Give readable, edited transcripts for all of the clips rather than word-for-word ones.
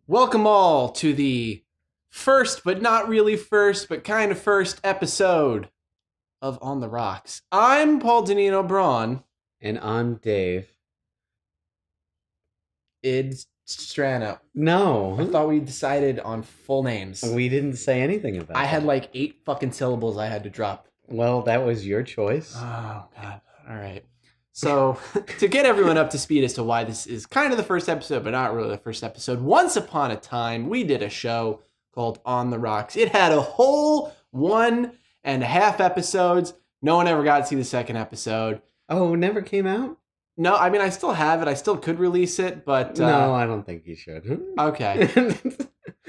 Welcome all to the first, but not really first, but kind of first episode of On the Rocks. I'm Paul Danino Braun. And I'm Dave. It's Strano. No. I thought we decided on full names. We didn't say anything about it. I had like 8 fucking syllables I had to drop. Well, that was your choice. Oh, God. All right. So, to get everyone up to speed as to why this is kind of the first episode, but not really the first episode, once upon a time, we did a show called On the Rocks. It had a whole 1.5 episodes. No one ever got to see the second episode. Oh, it never came out? No, I mean, I still have it. I still could release it, but... No, I don't think you should. Okay.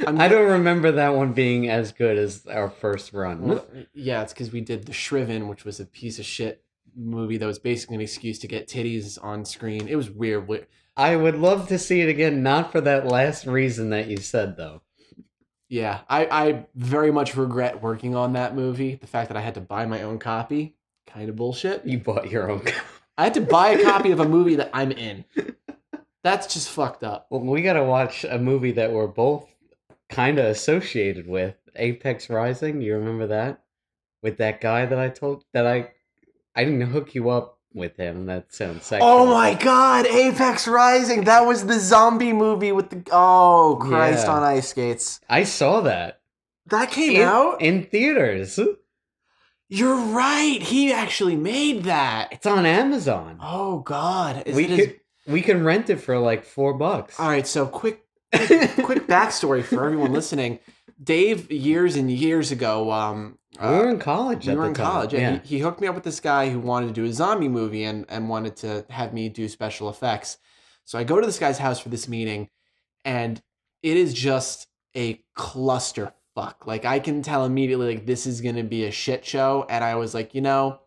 I don't remember that one being as good as our first run. Well, yeah, it's because we did The Shriven, which was a piece of shit movie that was basically an excuse to get titties on screen. It was weird. I would love to see it again, not for that last reason that you said, though. Yeah, I very much regret working on that movie. The fact that I had to buy my own copy, kind of bullshit. You bought your own copy. I had to buy a copy of a movie that I'm in. That's just fucked up. Well, we gotta watch a movie that we're both kind of associated with. Apex Rising, you remember that? With that guy that I didn't hook you up with him. That sounds sexual. Oh my God, Apex Rising. That was the zombie movie with the... Oh, Christ on ice skates. I saw that. That came out? In theaters. You're right. He actually made that. It's on Amazon. Oh, God. We can rent it for like $4. All right, so quick backstory for everyone listening. Dave, years and years ago... we were in college at the time. Yeah. He hooked me up with this guy who wanted to do a zombie movie and wanted to have me do special effects. So I go to this guy's house for this meeting, and it is just a clusterfuck. Like, I can tell immediately, like, this is going to be a shit show. And I was like, no,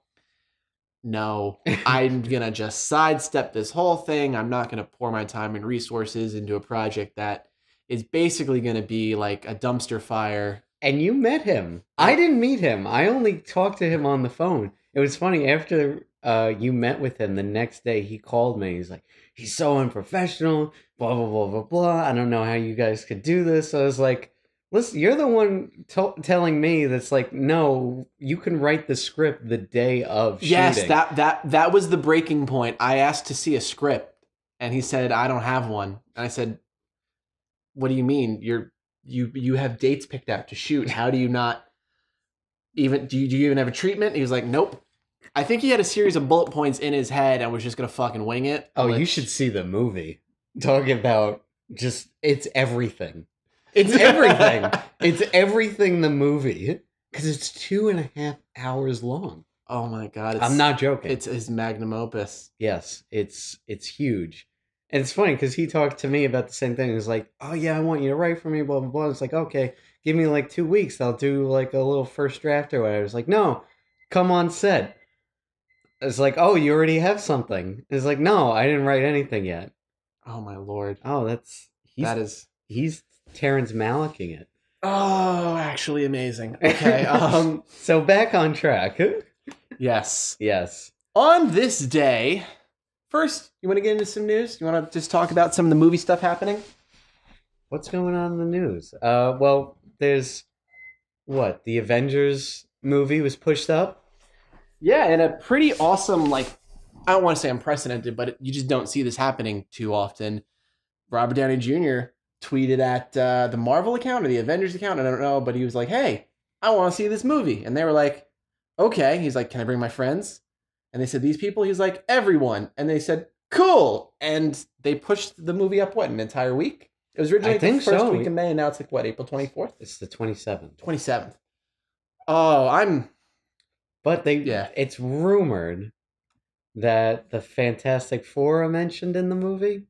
I'm going to just sidestep this whole thing. I'm not going to pour my time and resources into a project that is basically going to be like a dumpster fire. And you met him. I didn't meet him. I only talked to him on the phone. It was funny. After you met with him, the next day he called me. He's like, he's so unprofessional, blah, blah, blah, blah, blah. I don't know how you guys could do this. I was like, listen, you're the one telling me that's like, no, you can write the script the day of shooting. Yes, that was the breaking point. I asked to see a script, and he said, I don't have one. And I said, what do you mean? You have dates picked out to shoot. How do you not even... Do you even have a treatment? He was like, nope. I think he had a series of bullet points in his head and was just going to fucking wing it. Oh, you should see the movie. Talking about just... It's everything. It's everything. It's everything the movie. Because it's 2.5 hours long. Oh my God. I'm not joking. It's his magnum opus. Yes, it's huge. And it's funny because he talked to me about the same thing. He's like, oh yeah, I want you to write for me, blah, blah, blah. It's like, okay, give me like 2 weeks. I'll do like a little first draft or whatever. It's like, no, come on set. It's like, oh, you already have something. It's like, no, I didn't write anything yet. Oh my Lord. Oh, he's Terrence Malicking it. Oh, actually amazing. Okay. So back on track. Yes. Yes. On this day, first, you want to get into some news? You want to just talk about some of the movie stuff happening? What's going on in the news? Well, there's the Avengers movie was pushed up. Yeah, and a pretty awesome, like, I don't want to say unprecedented, but you just don't see this happening too often. Robert Downey Jr. tweeted at the Marvel account or the Avengers account, I don't know, but he was like, hey, I want to see this movie. And they were like, okay. He's like, can I bring my friends? And they said, these people? He's like, everyone. And they said, cool. And they pushed the movie up, an entire week? It was originally the first week of May, and now it's like, April 24th? It's the 27th. 27th. Oh, But it's rumored that the Fantastic Four are mentioned in the movie.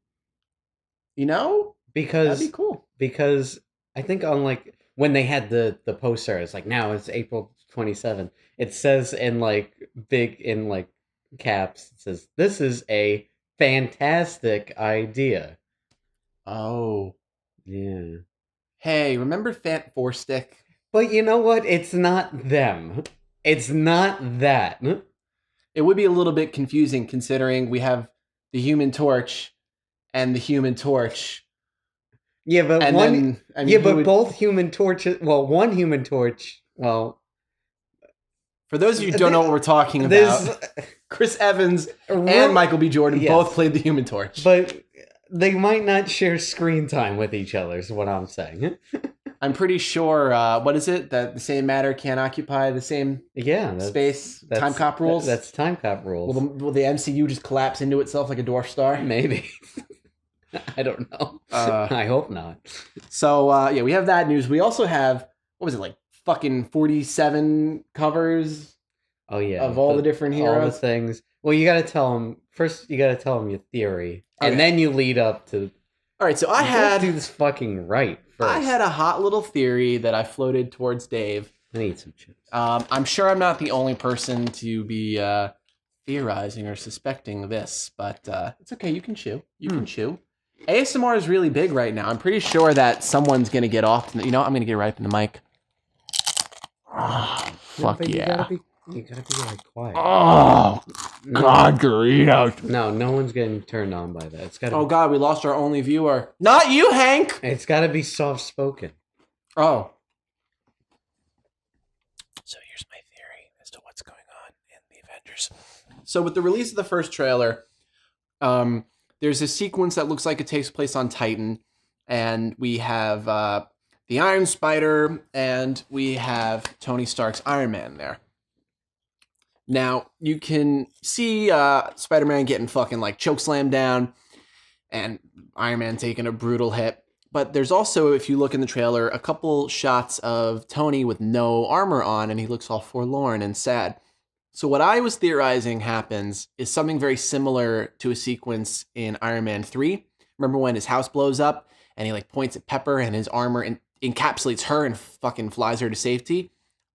You know? Because that'd be cool. Because I think on like when they had the poster, it's like now it's April 27th. It says in like big in like caps, it says this is a fantastic idea. Oh. Yeah. Hey, remember Fant Four Stick? But you know what? It's not them. It's not that. It would be a little bit confusing considering we have the Human Torch and the Human Torch Yeah, but And one. then, I mean, Yeah, he but would- both Human Torches. Well, one Human Torch. Well, for those of you who don't know what we're talking there's about, Chris Evans and Michael B. Jordan Yes. both played the Human Torch. But they might not share screen time with each other. Is what I'm saying. I'm pretty sure. What is it? That the same matter can't occupy the same Yeah, space. Time cop rules. That's time cop rules. Will the MCU just collapse into itself like a dwarf star? Maybe. I don't know. I hope not. So yeah, we have that news. We also have, what was it, like fucking 47 covers Oh yeah, of all the different all the heroes. things. Well, you got to tell them first. You got to tell them your theory, and Okay. then you lead up to. All right, so Let's do this fucking right first. I had a hot little theory that I floated towards Dave. I need some chips. I'm sure I'm not the only person to be theorizing or suspecting this, but it's okay. You can chew. You can chew. ASMR is really big right now. I'm pretty sure that someone's gonna get off. You know, I'm gonna get right up in the mic. Oh, fuck but yeah! You gotta be like quiet. Oh God, Doritos! No one's getting turned on by that. It's gotta. Oh God, we lost our only viewer. Not you, Hank. It's gotta be soft spoken. Oh. So here's my theory as to what's going on in the Avengers. So with the release of the first trailer, there's a sequence that looks like it takes place on Titan, and we have the Iron Spider and we have Tony Stark's Iron Man there. Now you can see Spider-Man getting fucking like chokeslammed down, and Iron Man taking a brutal hit. But there's also, if you look in the trailer, a couple shots of Tony with no armor on, and he looks all forlorn and sad. So what I was theorizing happens is something very similar to a sequence in Iron Man 3. Remember when his house blows up and he like points at Pepper and his armor encapsulates her and fucking flies her to safety?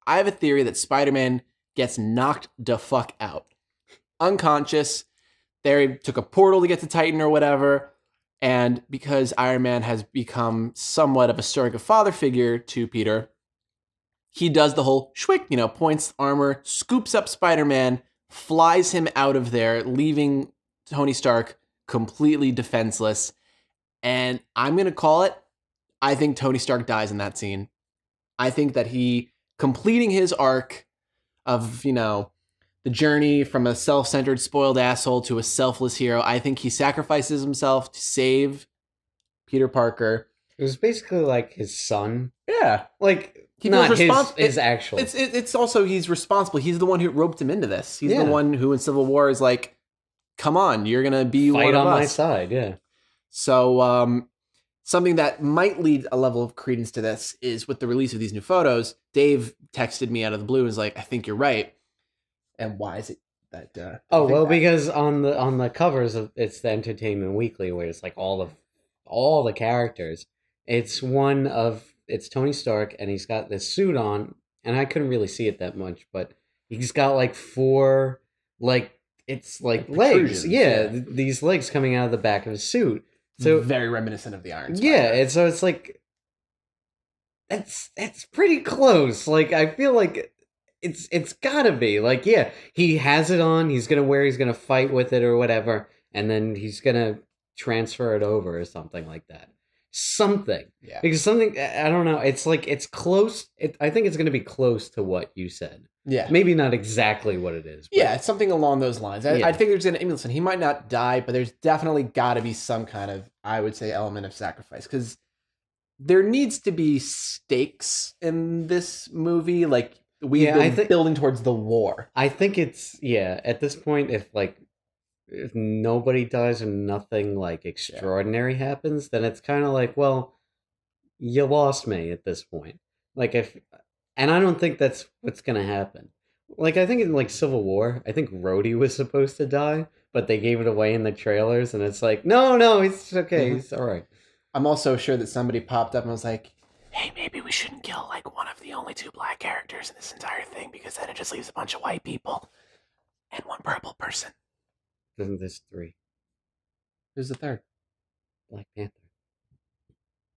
I have a theory that Spider-Man gets knocked the fuck out. Unconscious. There he took a portal to get to Titan or whatever. And because Iron Man has become somewhat of a surrogate father figure to Peter, he does the whole shwick, points armor, scoops up Spider-Man, flies him out of there, leaving Tony Stark completely defenseless. And I'm going to call it, I think Tony Stark dies in that scene. I think that he, completing his arc of, the journey from a self-centered, spoiled asshole to a selfless hero, I think he sacrifices himself to save Peter Parker. It was basically like his son. Yeah. Like, He not feels his actual. It's also, he's responsible. He's the one who roped him into this. He's Yeah. the one who in Civil War is like, come on, you're going to be Fight one of on us. my side, yeah. So something that might lead a level of credence to this is with the release of these new photos, Dave texted me out of the blue and was like, I think you're right. And why is it that... Because on the covers of it's the Entertainment Weekly, where it's like all the characters, it's it's Tony Stark, and he's got this suit on, and I couldn't really see it that much, but he's got like 4 it's like legs, these legs coming out of the back of his suit, so very reminiscent of the Iron Spider. yeah, and so it's like it's pretty close. Like I feel like it's gotta be like, yeah, he has it on, he's gonna fight with it or whatever, and then he's gonna transfer it over or something like that. Something. Yeah. Because something, I don't know, it's like, it's close. I think it's going to be close to what you said. Yeah. Maybe not exactly what it is. Yeah, it's something along those lines. Yeah. I think listen, he might not die, but there's definitely got to be some kind of, I would say, element of sacrifice. Because there needs to be stakes in this movie. Like, we've been building towards the war. I think it's, at this point, if nobody dies and nothing like extraordinary happens, then it's kind of like, well, you lost me at this point. And I don't think that's what's gonna happen. Like, I think in like Civil War, I think Rhodey was supposed to die, but they gave it away in the trailers, and it's like, no, it's okay, he's all right. I'm also sure that somebody popped up and was like, hey, maybe we shouldn't kill like one of the only 2 black characters in this entire thing, because then it just leaves a bunch of white people and 1 purple person. Then there's 3. Who's the 3rd? Black Panther.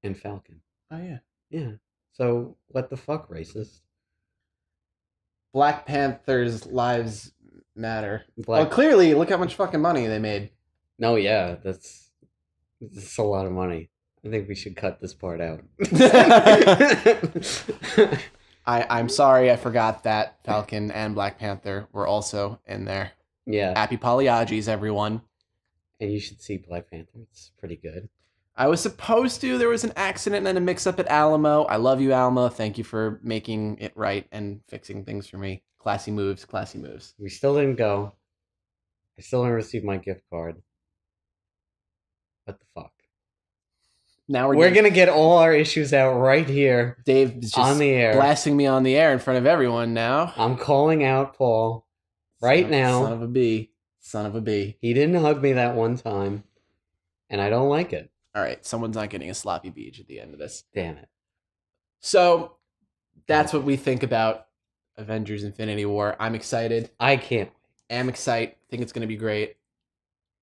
And Falcon. Oh, yeah. Yeah. So, what the fuck, racist? Black Panther's lives matter. Well, clearly, look how much fucking money they made. No, yeah, that's a lot of money. I think we should cut this part out. I'm sorry, I forgot that Falcon and Black Panther were also in there. Yeah. Happy Polyagies, everyone. And you should see Black Panther. It's pretty good. I was supposed to. There was an accident and a mix-up at Alamo. I love you, Alamo. Thank you for making it right and fixing things for me. Classy moves, classy moves. We still didn't go. I still didn't receive my gift card. What the fuck? Now we're gonna get all our issues out right here. Dave is just on the air, blasting me on the air in front of everyone now. I'm calling out Paul right now. Son of a bee. Son of a bee. He didn't hug me that one time, and I don't like it. All right, someone's not getting a sloppy beach at the end of this. Damn it. So that's what we think about Avengers Infinity War. I'm excited. I can't wait. I'm excited. Think it's going to be great.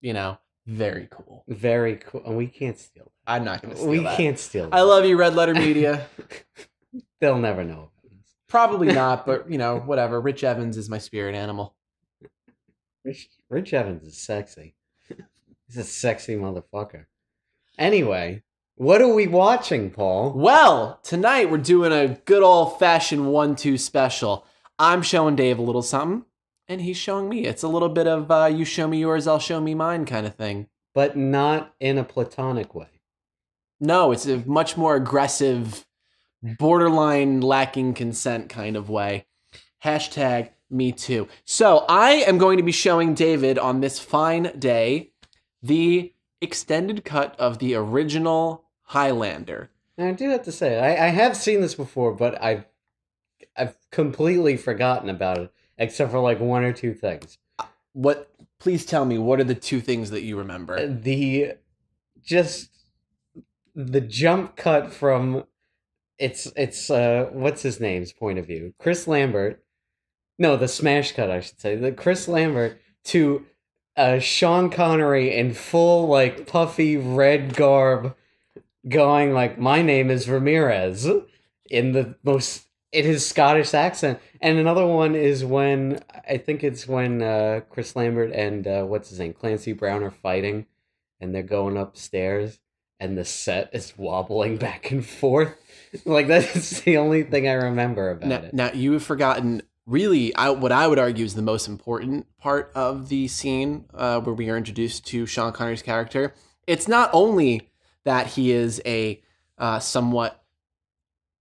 You know, very cool. Very cool. And we can't steal that. I'm not going to steal we that. We can't steal that. I love you, Red Letter Media. They'll never know about this. Probably not, but, you know, whatever. Rich Evans is my spirit animal. Rich Evans is sexy. He's a sexy motherfucker. Anyway, what are we watching, Paul? Well, tonight we're doing a good old-fashioned 1-2 special. I'm showing Dave a little something, and he's showing me. It's a little bit of you show me yours, I'll show me mine kind of thing. But not in a platonic way. No, it's a much more aggressive, borderline lacking consent kind of way. Hashtag me too. So I am going to be showing David on this fine day the extended cut of the original Highlander. And I do have to say, I have seen this before, but I've completely forgotten about it, except for like one or two things. What? Please tell me, what are the two things that you remember? The jump cut from it's what's his name's point of view? Chris Lambert. No, the smash cut, I should say. The Chris Lambert to Sean Connery in full, like, puffy red garb, going like, my name is Ramirez, in his Scottish accent. And another one is when, I think it's when Chris Lambert and, what's his name, Clancy Brown are fighting, and they're going upstairs, and the set is wobbling back and forth. Like, that's the only thing I remember about it. Now, you have forgotten... Really, what I would argue is the most important part of the scene where we are introduced to Sean Connery's character. It's not only that he is a somewhat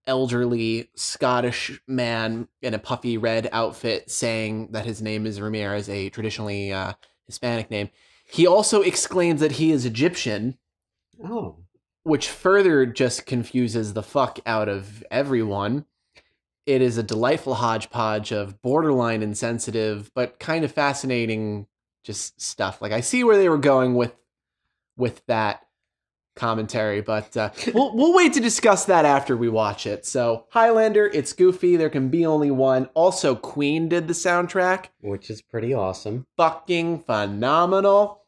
elderly Scottish man in a puffy red outfit saying that his name is Ramirez, a traditionally Hispanic name. He also exclaims that he is Egyptian. Oh. Which further just confuses the fuck out of everyone. It is a delightful hodgepodge of borderline insensitive, but kind of fascinating just stuff. Like, I see where they were going with that commentary, but we'll wait to discuss that after we watch it. So, Highlander, it's goofy. There can be only one. Also, Queen did the soundtrack. Which is pretty awesome. Fucking phenomenal.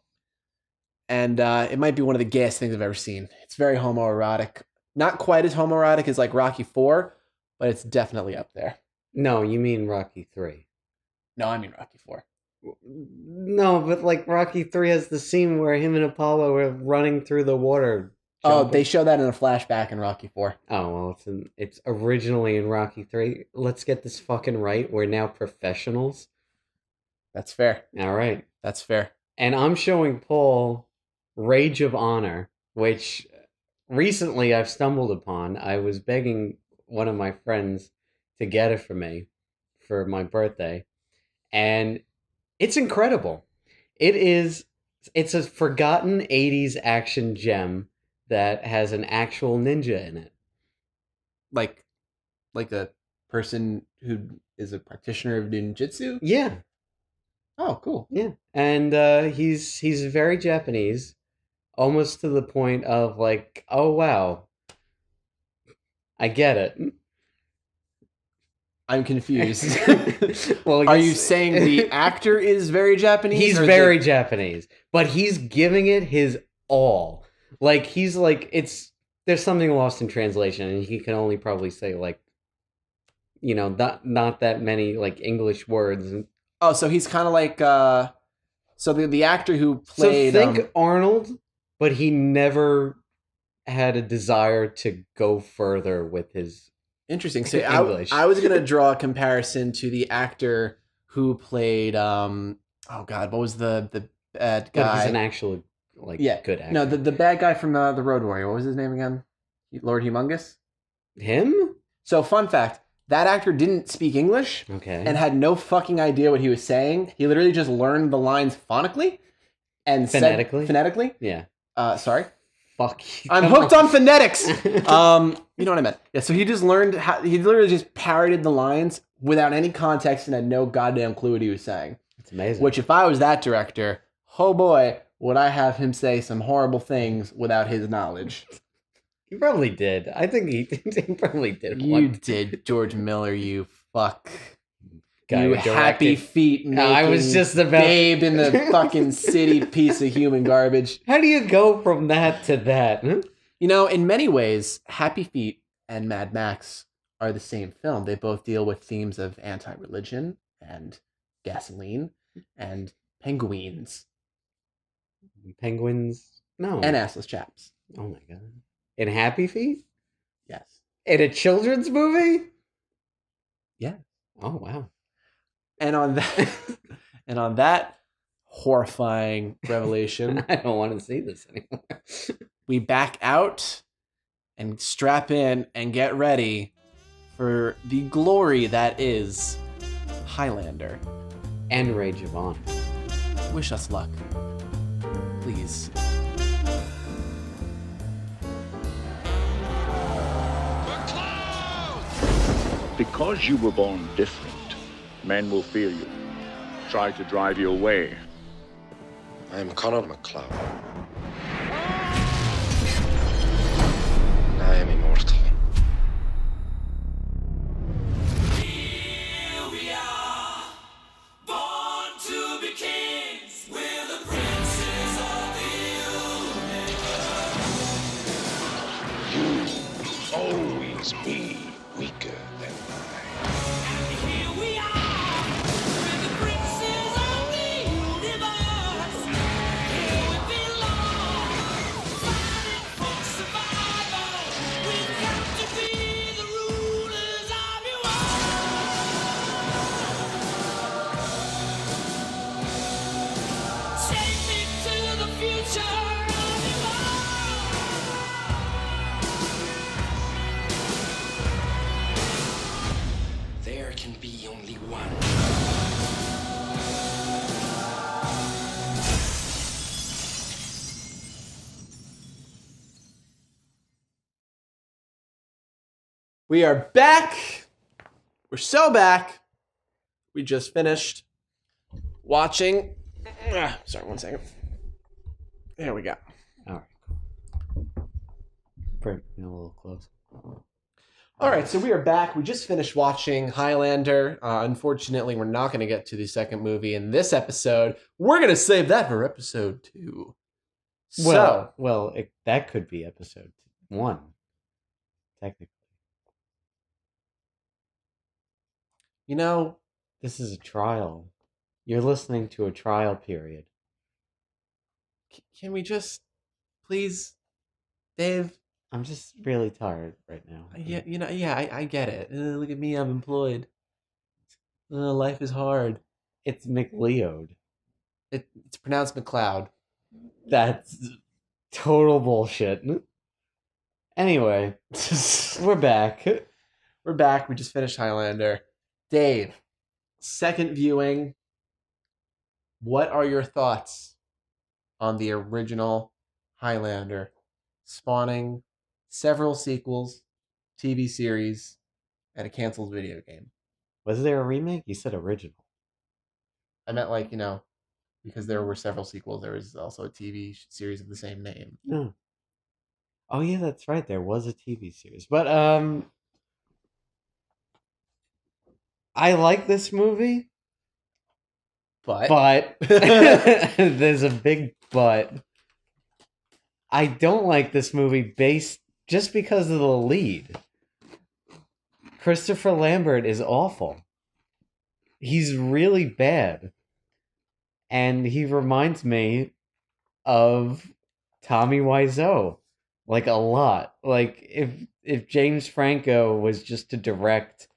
And it might be one of the gayest things I've ever seen. It's very homoerotic. Not quite as homoerotic as, like, Rocky IV, but it's definitely up there. No, you mean Rocky 3. No, I mean Rocky 4. No, but like Rocky 3 has the scene where him and Apollo are running through the water. Oh, they show that in a flashback in Rocky 4. Oh, well, it's originally in Rocky 3. Let's get this fucking right. We're now professionals. That's fair. All right. That's fair. And I'm showing Paul Rage of Honor, which recently I've stumbled upon. I was begging one of my friends to get it for me for my birthday, and it's incredible. It's a forgotten 80s action gem that has an actual ninja in it. Like a person who is a practitioner of ninjutsu? Yeah. Oh, cool. Yeah. And he's very Japanese, almost to the point of like, oh wow, I get it. I'm confused. Well, are you saying the actor is very Japanese? He's very Japanese, but he's giving it his all. Like, he's like, there's something lost in translation, and he can only probably say like, you know, not that many like English words. Oh, so he's kind of like, so the actor who played. So think Arnold, but he never had a desire to go further with his Interesting. So English. I was gonna draw a comparison to the actor who played oh god, what was the bad But guy? he's an actual good actor. No, the bad guy from the Road Warrior. What was his name again? Lord Humongous. Him? So fun fact: that actor didn't speak English Okay. and had no fucking idea what he was saying. He literally just learned the lines phonically and phonetically. Yeah. Sorry. Fuck. I'm hooked on phonetics. You know what I meant. Yeah, so he just learned he literally just parroted the lines without any context and had no goddamn clue what he was saying. It's amazing. Which, if I was that director, oh boy, would I have him say some horrible things without his knowledge. He probably did. I think he probably did. You did, George Miller, you fuck. Guy you who happy directed- feet No, I was just about Babe in the fucking city piece of human garbage. How do you go from that to that? Huh? You know, in many ways, Happy Feet and Mad Max are the same film. They both deal with themes of anti-religion and gasoline and penguins. Penguins? No. And assless chaps. Oh my god. In Happy Feet? Yes. In a children's movie? Yeah. Oh wow. And on that horrifying revelation, I don't want to see this anymore. we back out and strap in and get ready for the glory that is Highlander. And Rage of Honor. Wish us luck. Please. Because you were born different, men will fear you, try to drive you away. I am Connor MacLeod. I am immortal. Here we are, born to be kings. We're the princes of the universe. Always be weaker than Here we are, we're the princes of the universe. Here we belong, fighting for survival. We've got to be the rulers of you all. Take me to the future of you all. there can be only one. We are back. We're so back. We just finished watching. Sorry, 1 second. There we go. Alright, cool. Bring me a little close. All right, so we are back. We just finished watching Highlander. Unfortunately, we're not going to get to the second movie in this episode. We're going to save that for episode 2. That could be episode 1, technically. You know, This is a trial. You're listening to a trial period. can we just, please, Dave? I'm just really tired right now. Yeah, I get it. Look at me, I'm employed. Life is hard. It's McLeod. It's pronounced McLeod. That's total bullshit. Anyway, we're back. We're back. We just finished Highlander. Dave, second viewing. What are your thoughts on the original Highlander, spawning several sequels, TV series, and a canceled video game? Was there a remake? You said original. I meant because there were several sequels, there was also a TV series of the same name. No. Oh yeah, that's right. There was a TV series. But I like this movie. But there's a big but. I don't like this movie based just because of the lead. Christopher Lambert is awful. He's really bad. And he reminds me of Tommy Wiseau, Like a lot. Like if James Franco was just to direct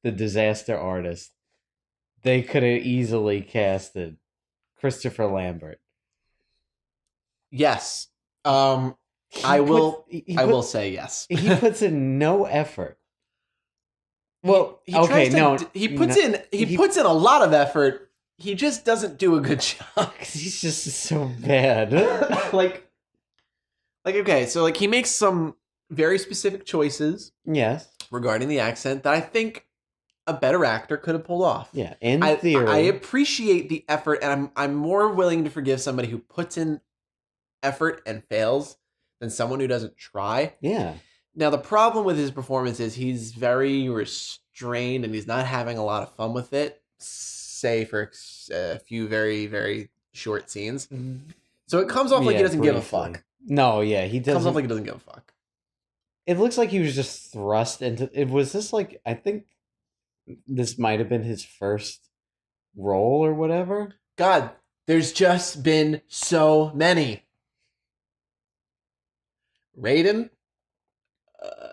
the Disaster Artist, they could have easily casted Christopher Lambert. Yes. He I will. puts- he I will puts- say yes. He puts in no effort. Well, He okay, tries to- no, He puts no, in. He he- puts in a lot of effort. He just doesn't do a good job. he's just so bad. like okay, so like he makes some very specific choices Yes, regarding the accent that I think a better actor could have pulled off. yeah. In I theory, appreciate the effort, and I'm more willing to forgive somebody who puts in effort and fails than someone who doesn't try. yeah. Now the problem with his performance is he's very restrained and he's not having a lot of fun with it. Say for a few very very short scenes, so it comes off like he Yeah, doesn't give a briefly. fuck. No, yeah, he It comes doesn't. off like he doesn't give a fuck. It looks like he was just thrust into it. Was this like, I think this might have been his first role or whatever? God, there's just been so many. Raiden,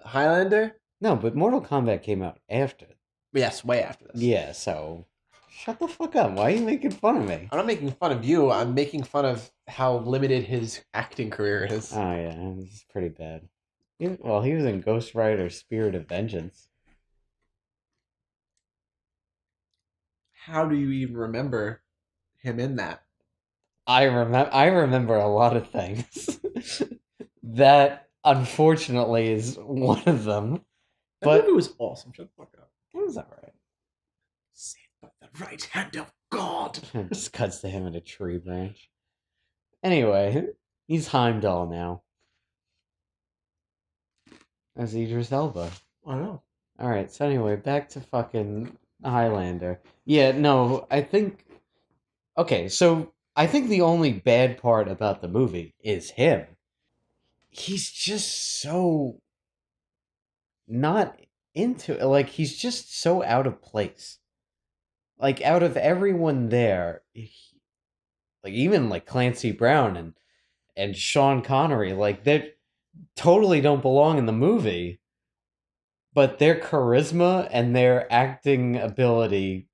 Highlander. No, but Mortal Kombat came out after. Yes, way after this. Yeah, so shut the fuck up. Why are you making fun of me? I'm not making fun of you. I'm making fun of how limited his acting career is. Oh yeah, this is pretty bad. Well, he was in Ghost Rider Spirit of Vengeance. How do you even remember him in that? I remember a lot of things. That unfortunately is one of them. That But movie was awesome. Shut the fuck up. it was alright. Saved by the right hand of God. Just cuts to him in a tree branch. Anyway, he's Heimdall now. As Idris Elba. I know. Alright, so anyway, back to fucking Highlander. Yeah, no, I think... Okay, so I think the only bad part about the movie is him. He's just so... not into it. Like, he's just so out of place. Like, out of everyone there, like, even, like, Clancy Brown and Sean Connery, like, they totally don't belong in the movie. But their charisma and their acting ability,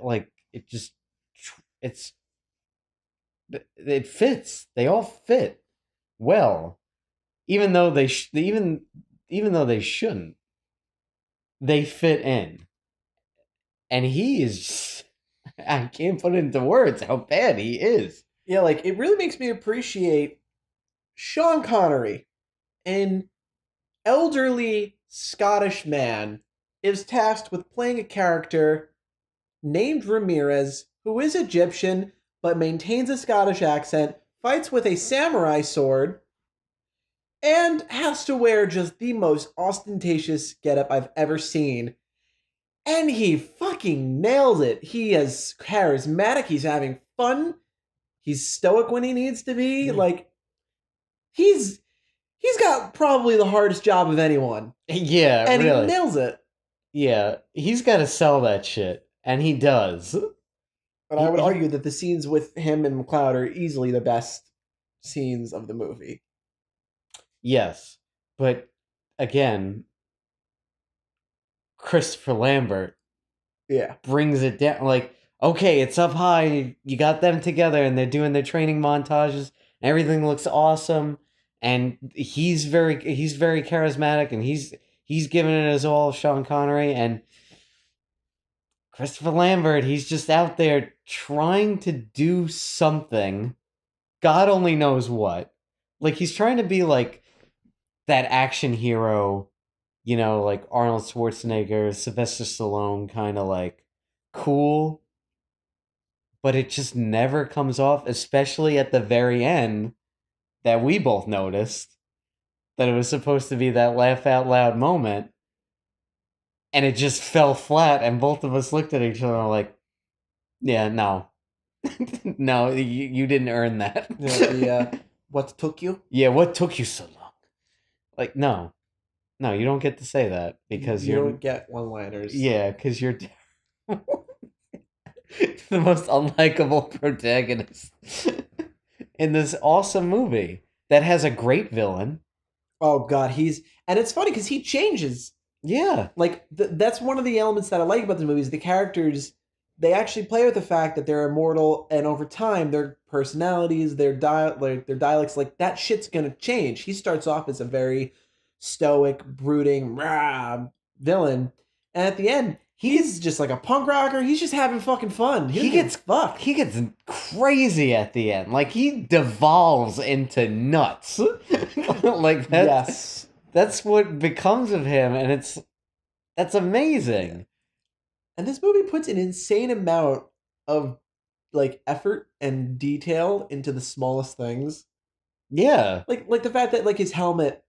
like, it fits. They all fit well, even though even though they shouldn't. They fit in, and he is. I can't put into words how bad he is. Yeah, like, it really makes me appreciate Sean Connery, an elderly Scottish man, is tasked with playing a character named Ramirez, who is Egyptian but maintains a Scottish accent, fights with a samurai sword, and has to wear just the most ostentatious getup I've ever seen. And he fucking nails it. He is charismatic, he's having fun, he's stoic when he needs to be. Like, he's got probably the hardest job of anyone. Yeah, And really. he nails it. Yeah, he's got to sell that shit, and he does. But I would argue that the scenes with him and McLeod are easily the best scenes of the movie. Yes, but again, Christopher Lambert Yeah. brings it down. Like, okay, it's up high. You got them together, and they're doing their training montages. Everything looks awesome, and he's very charismatic, and he's giving it his all. Sean Connery and Christopher Lambert, he's just out there trying to do something. God only knows what. Like, he's trying to be like that action hero, you know, like Arnold Schwarzenegger, Sylvester Stallone, kind of like cool. But it just never comes off, especially at the very end that we both noticed that it was supposed to be that laugh out loud moment. And it just fell flat, and both of us looked at each other like, yeah, no. No, you didn't earn that. What took you? Yeah, what took you so long? Like, no. No, you don't get to say that because you you're... don't get one-liners. Yeah, because you're the most unlikable protagonist in this awesome movie that has a great villain, Oh God, and it's funny because he changes. Yeah. Like that's one of the elements that I like about the movies. The characters, they actually play with the fact that they're immortal, and over time, their personalities, their dialects, like that shit's gonna change. He starts off as a very stoic, brooding, villain, and at the end, he's just like a punk rocker. He's just having fucking fun. He gets crazy at the end. Like he devolves into nuts. Like that. Yes. That's what becomes of him, and that's amazing. And this movie puts an insane amount of like effort and detail into the smallest things. Yeah. Like the fact that like his helmet,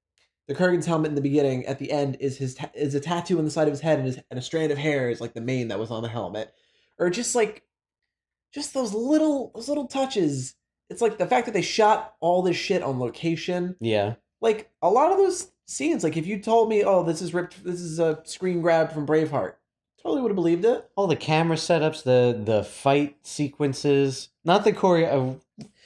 the Kurgan's helmet in the beginning, at the end is is a tattoo on the side of his head, and a strand of hair is like the mane that was on the helmet, or just those little touches. It's like the fact that they shot all this shit on location. Yeah. Like a lot of those scenes, like if you told me, oh, this is a screen grab from Braveheart, totally would have believed it. All the camera setups, the fight sequences, not the choreo.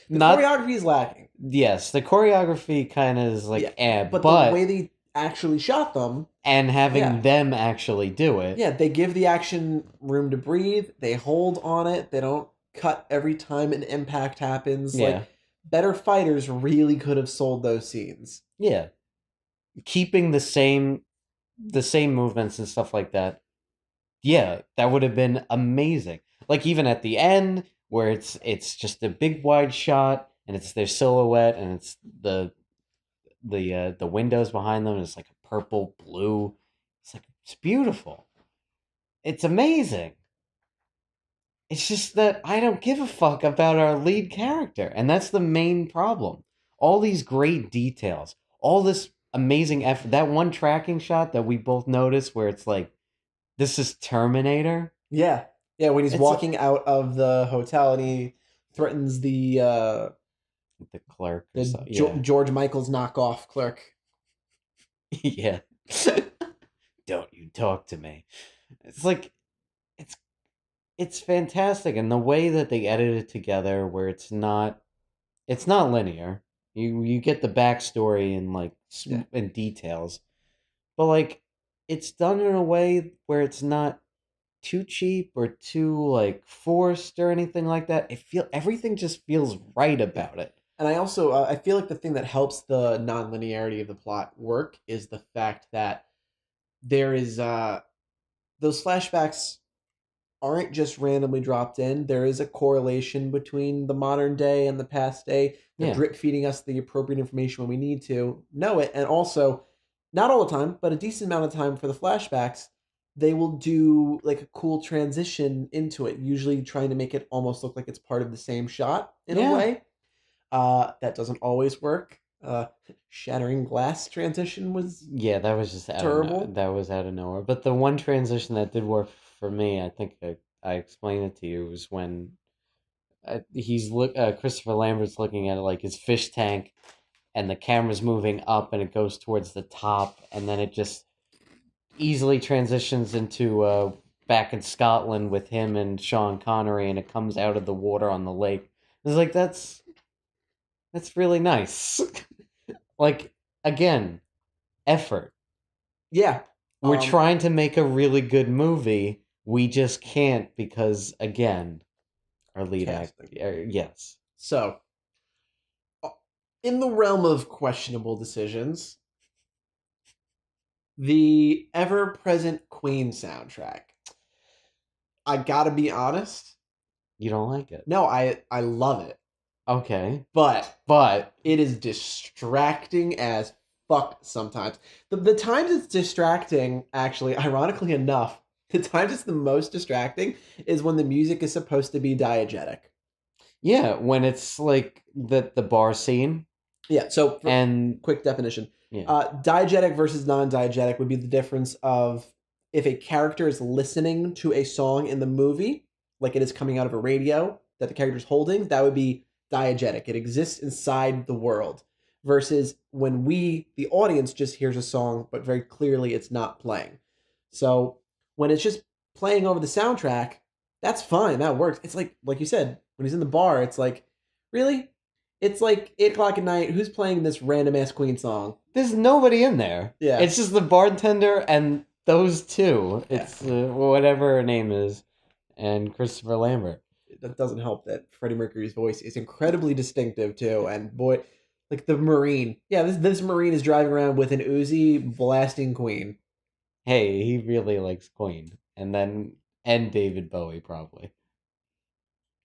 Choreography is lacking. Yes, the choreography kind of is like, but the way they actually shot them, and having them actually do it. Yeah, they give the action room to breathe. They hold on it. They don't cut every time an impact happens. Yeah. Like better fighters really could have sold those scenes. Yeah. Keeping the same movements and stuff like that. Yeah, that would have been amazing. Like even at the end where it's just a big wide shot and it's their silhouette and it's the windows behind them and it's like a purple blue. It's beautiful. It's amazing. It's just that I don't give a fuck about our lead character, and that's the main problem. All these great details, all this amazing effort, that one tracking shot that we both noticed where it's like, this is Terminator. Yeah. Yeah, when he's walking out of the hotel and he threatens the clerk. George Michael's knockoff clerk. Yeah. Don't you talk to me. It's like, it's fantastic. And the way that they edit it together where it's not linear. You get the backstory and like and details, but like it's done in a way where it's not too cheap or too like forced or anything like that. Everything just feels right about it. And I also I feel like the thing that helps the non-linearity of the plot work is the fact that there is those flashbacks aren't just randomly dropped in. There is a correlation between the modern day and the past day. They're drip feeding us the appropriate information when we need to know it. And also, not all the time, but a decent amount of time for the flashbacks, they will do like a cool transition into it, usually trying to make it almost look like it's part of the same shot in a way. That doesn't always work. Shattering glass transition was that was just terrible. That was out of nowhere. But the one transition that did work for me, I think I explained it to you, was when Christopher Lambert's looking at it like his fish tank, and the camera's moving up and it goes towards the top, and then it just easily transitions into back in Scotland with him and Sean Connery, and it comes out of the water on the lake. It's like that's really nice. Like again, effort. Yeah. We're trying to make a really good movie. We just can't because, again, our lead actor. Yes. So, in the realm of questionable decisions, the ever-present Queen soundtrack. I gotta be honest. You don't like it? No, I love it. Okay. But it is distracting as fuck sometimes. The times it's distracting, actually, ironically enough, the times it's the most distracting is when the music is supposed to be diegetic. Yeah, when it's like the bar scene. Yeah, so and quick definition. Yeah. Diegetic versus non-diegetic would be the difference of if a character is listening to a song in the movie, like it is coming out of a radio that the character is holding, that would be diegetic. It exists inside the world. Versus when we, the audience, just hears a song, but very clearly it's not playing. So when it's just playing over the soundtrack, that's fine. That works. It's like you said, when he's in the bar, it's like, really? It's like 8 o'clock at night. Who's playing this random ass Queen song? There's nobody in there. Yeah. It's just the bartender and those two. Yeah. It's whatever her name is, and Christopher Lambert. That doesn't help that Freddie Mercury's voice is incredibly distinctive too. And boy, like the Marine. Yeah, this Marine is driving around with an Uzi blasting Queen. Hey, he really likes Queen, and David Bowie probably.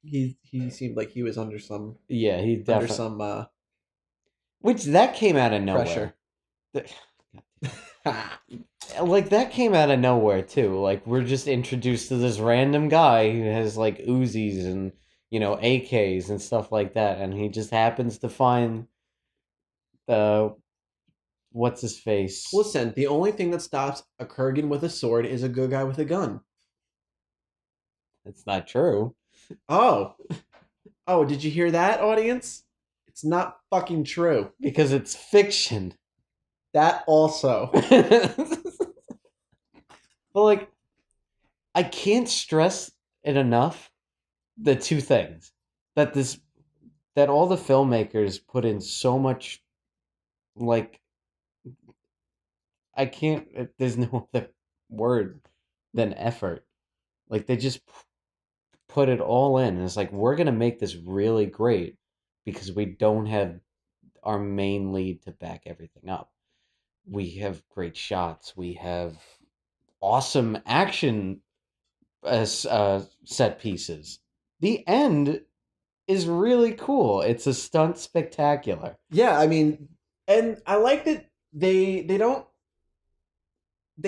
He seemed like he was under some Yeah, he definitely. under some Which that came out of nowhere. pressure. Like that came out of nowhere too. Like we're just introduced to this random guy who has like Uzis and AKs and stuff like that, and he just happens to find what's his face. Listen, the only thing that stops a Kurgan with a sword is a good guy with a gun. It's not true. Oh, did you hear that, audience? It's not fucking true. Because it's fiction. That also. But like, I can't stress it enough. The two things that all the filmmakers put in so much, like, I can't. There's no other word than effort. Like they just put it all in. And it's like we're gonna make this really great because we don't have our main lead to back everything up. We have great shots. We have awesome action set pieces. The end is really cool. It's a stunt spectacular. Yeah, I mean, and I like that they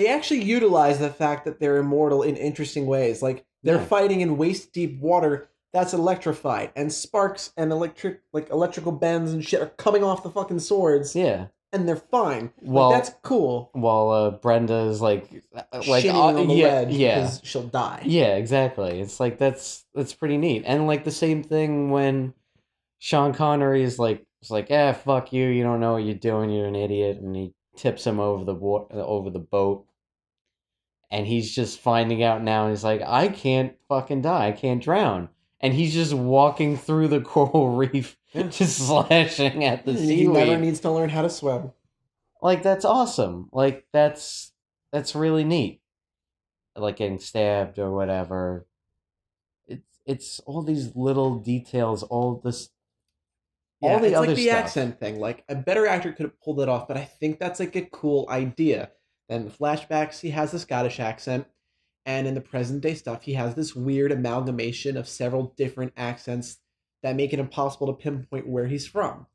actually utilize the fact that they're immortal in interesting ways. Like they're fighting in waist deep water that's electrified, and sparks and electrical bends and shit are coming off the fucking swords. Yeah. And they're fine. Well, that's cool. While Brenda is like shitting on the ledge yeah, because she'll die. Yeah, exactly. It's like that's pretty neat. And like the same thing when Sean Connery is like, fuck you, you don't know what you're doing, you're an idiot, and he tips him over the boat, and he's just finding out now. He's like, I can't fucking die, I can't drown, and he's just walking through the coral reef. Just slashing at the seaweed. He never needs to learn how to swim. Like that's awesome. Like that's really neat. Like getting stabbed or whatever. It's all these little details. All this. Yeah, all the it's other like the stuff. accent thing. Like a better actor could have pulled it off, but I think that's like a cool idea. Then the flashbacks, he has the Scottish accent, and in the present day stuff, he has this weird amalgamation of several different accents that make it impossible to pinpoint where he's from.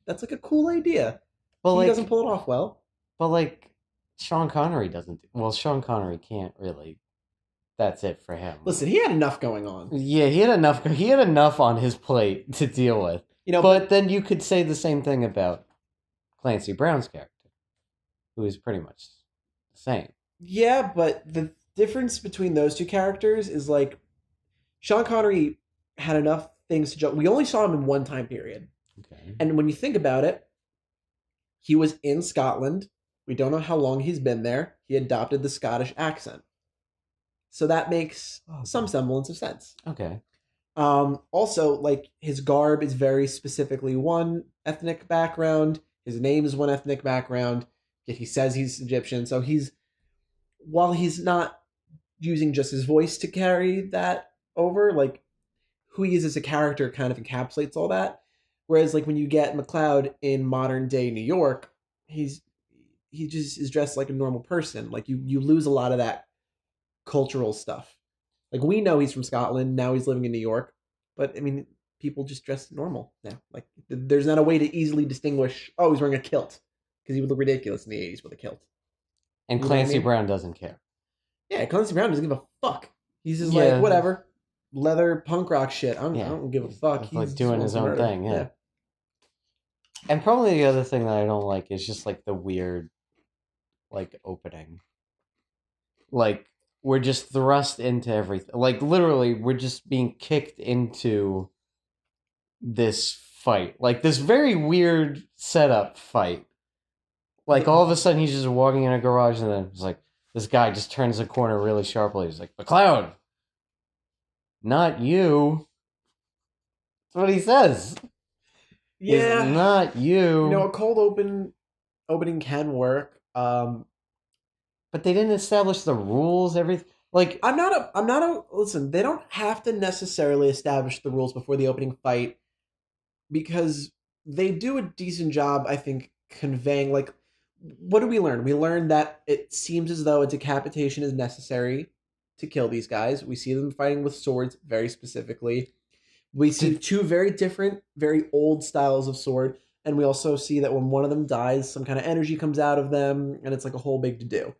That's like a cool idea. But he doesn't pull it off well. But like Sean Connery doesn't. Well, Sean Connery can't really. That's it for him. Listen, he had enough going on. Yeah, he had enough. He had enough on his plate to deal with. But then you could say the same thing about Clancy Brown's character, who is pretty much the same. Yeah, but the difference between those two characters is like Sean Connery had enough things to jump. We only saw him in one time period. Okay. And when you think about it, he was in Scotland. We don't know how long he's been there. He adopted the Scottish accent. So that makes some semblance of sense. Okay. Also, like, his garb is very specifically one ethnic background. His name is one ethnic background. Yet he says he's Egyptian. So while he's not using just his voice to carry that over, like, who he is as a character kind of encapsulates all that. Whereas, like, when you get McLeod in modern day New York, he just is dressed like a normal person. Like, you lose a lot of that cultural stuff. Like, we know he's from Scotland, now he's living in New York, but I mean, people just dress normal now. Like, there's not a way to easily distinguish, oh, he's wearing a kilt, because he would look ridiculous in the 80s with a kilt. And Clancy Brown doesn't care. Yeah, Clancy Brown doesn't give a fuck. He's just like, whatever. Leather punk rock shit. I don't give a fuck. He's like doing his own thing, yeah. And probably the other thing that I don't like is just like the weird, like, opening. Like, we're just thrust into everything. Like, literally, we're just being kicked into this fight. Like, this very weird setup fight. Like, all of a sudden, he's just walking in a garage, and then it's like, this guy just turns the corner really sharply. He's like, McLeod! Not you. That's what he says. Yeah, not you. you know, a cold opening can work. But they didn't establish the rules. Everything like I'm not a listen. They don't have to necessarily establish the rules before the opening fight because they do a decent job, I think, conveying like what do we learn? We learned that it seems as though a decapitation is necessary to kill these guys. We see them fighting with swords very specifically. We see two very different, very old styles of sword, and we also see that when one of them dies, some kind of energy comes out of them, and it's like a whole big to do.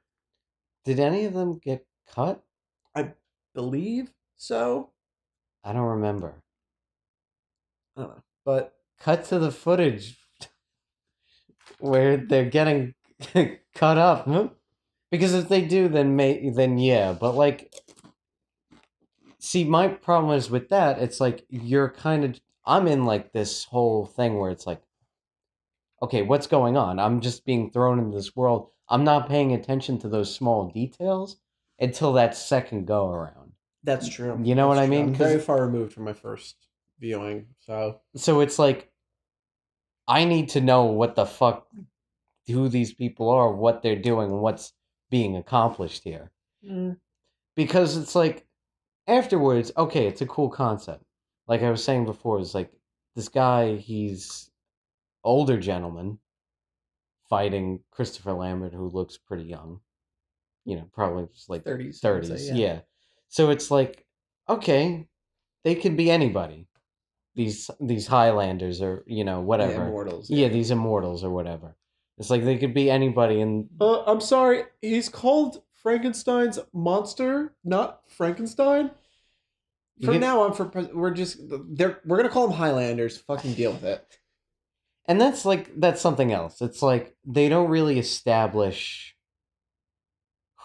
did any of them get cut? I believe so. I don't remember. I don't know, but Cut to the footage where they're getting cut up. Because if they do, then yeah. But like, see, my problem is with that. It's like you're kind of. I'm in like this whole thing where it's like, okay, what's going on? I'm just being thrown into this world. I'm not paying attention to those small details until that second go around. that's true. You know That's what I true. mean? I'm 'Cause- very far removed from my first viewing, so So it's like, I need to know what the fuck, who these people are, what they're doing, what's being accomplished here. Because it's like, afterwards, okay, it's a cool concept. Like I was saying before, it's like, this guy, he's older gentleman fighting Christopher Lambert, who looks pretty young. You know, probably just like 30s. 30s, yeah. So it's like, okay, they could be anybody. These Highlanders or, you know, whatever. Yeah, immortals. Yeah, these immortals or whatever. It's like they could be anybody, and I'm sorry. He's called Frankenstein's monster, not Frankenstein. From now on, we're gonna call them Highlanders. Fucking deal with it. and that's something else. It's like they don't really establish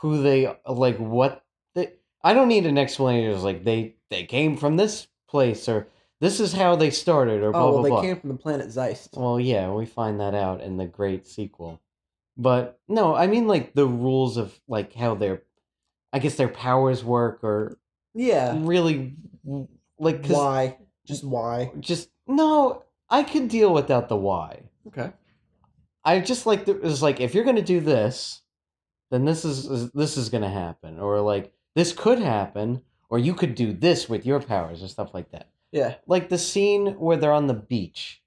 who they like, what they. I don't need an explanation. It's like they came from this place, or this is how they started, or blah Oh, well, blah they blah. came from the planet Zeist. Well, yeah, we find that out in the great sequel. But no, I mean like the rules of like how I guess their powers work, or Yeah. really like 'cause Why? Just why? just no, I could deal without the why. Okay. I just like it was like, if you're gonna do this, then this is gonna happen, or like this could happen, or you could do this with your powers or stuff like that. Yeah. Like the scene where they're on the beach,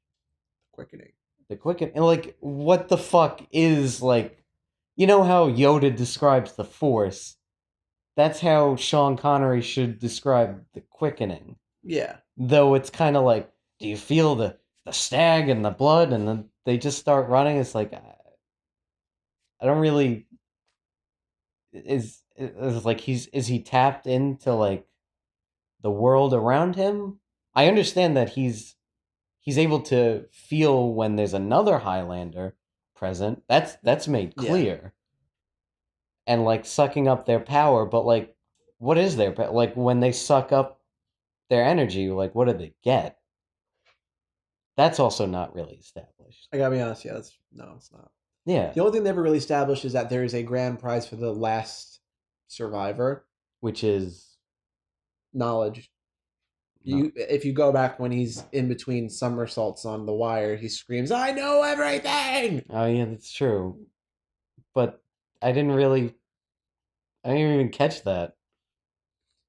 Quickening. the quicken, and like what the fuck is like, you know how Yoda describes the Force? That's how Sean Connery should describe the quickening. Yeah. Though it's kind of like, do you feel the stag and the blood, and then they just start running? It's like, I don't really. Is like is he tapped into like the world around him? I understand that he's able to feel when there's another Highlander present. That's made Yeah. clear. And like sucking up their power, but like, what is their like when they suck up their energy? Like, what do they get? That's also not really established. I gotta be honest. Yeah, it's not. Yeah, The only thing they ever really established is that there is a grand prize for the last survivor. which is Knowledge. No. If you go back when he's in between somersaults on the wire, he screams, "I know everything!" oh yeah, that's true. But I didn't even catch that.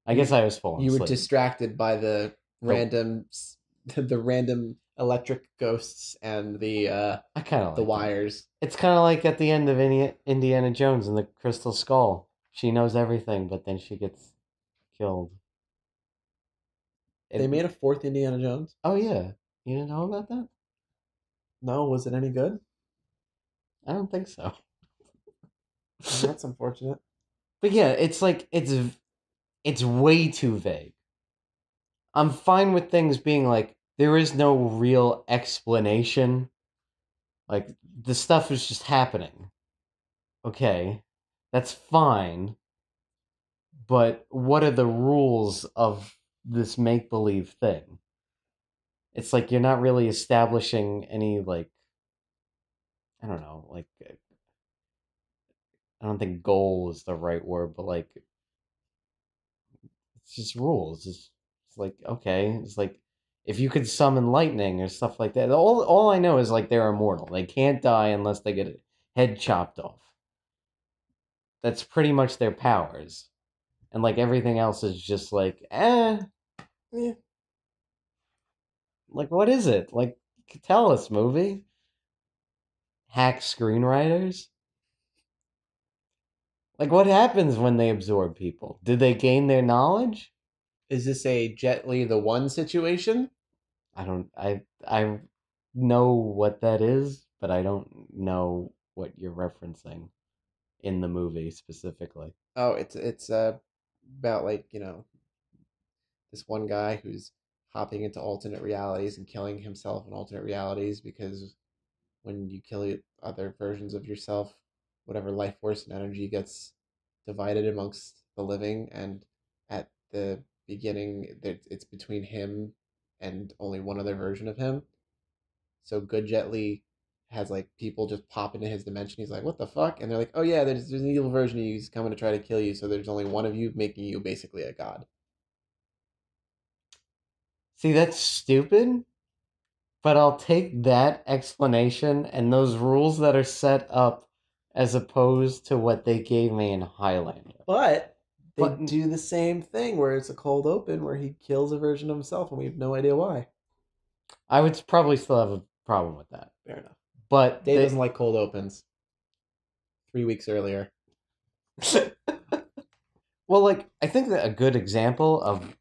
I guess I was falling You were asleep. distracted by the random electric ghosts and the I kind of the like wires. It's kind of like at the end of Indiana Jones and the Crystal Skull. She knows everything, but then she gets killed. They made a fourth Indiana Jones. Oh yeah, you didn't know about that? No, was it any good? I don't think so. That's unfortunate. But yeah, it's like it's way too vague. I'm fine with things being like, there is no real explanation. Like, the stuff is just happening. Okay, that's fine. But what are the rules of this make-believe thing? It's like you're not really establishing any, like, I don't know, like, I don't think goal is the right word, but like, it's just rules. It's like, okay, it's like, if you could summon lightning or stuff like that. All I know is like they're immortal. They can't die unless they get a head chopped off. That's pretty much their powers. And like everything else is just like, Yeah. like what is it? Like tell us, movie. Hack screenwriters? Like what happens when they absorb people? Do they gain their knowledge? Is this a Jet Li the One situation? I know what that is, but I don't know what you're referencing in the movie specifically. Oh, it's about like, this one guy who's hopping into alternate realities and killing himself in alternate realities because when you kill other versions of yourself, whatever life force and energy gets divided amongst the living, and at the beginning it's between him and only one other version of him. So good Jet Li has like people just pop into his dimension. He's like, what the fuck? And they're like, oh yeah, there's an evil version of you who's coming to try to kill you. So there's only one of you, making you basically a god. See, that's stupid, but I'll take that explanation and those rules that are set up as opposed to what they gave me in Highlander. But they But- do the same thing where it's a cold open where he kills a version of himself and we have no idea why. I would probably still have a problem with that. Fair enough. But Dave they- doesn't like cold opens. 3 weeks earlier. well, like I think that a good example of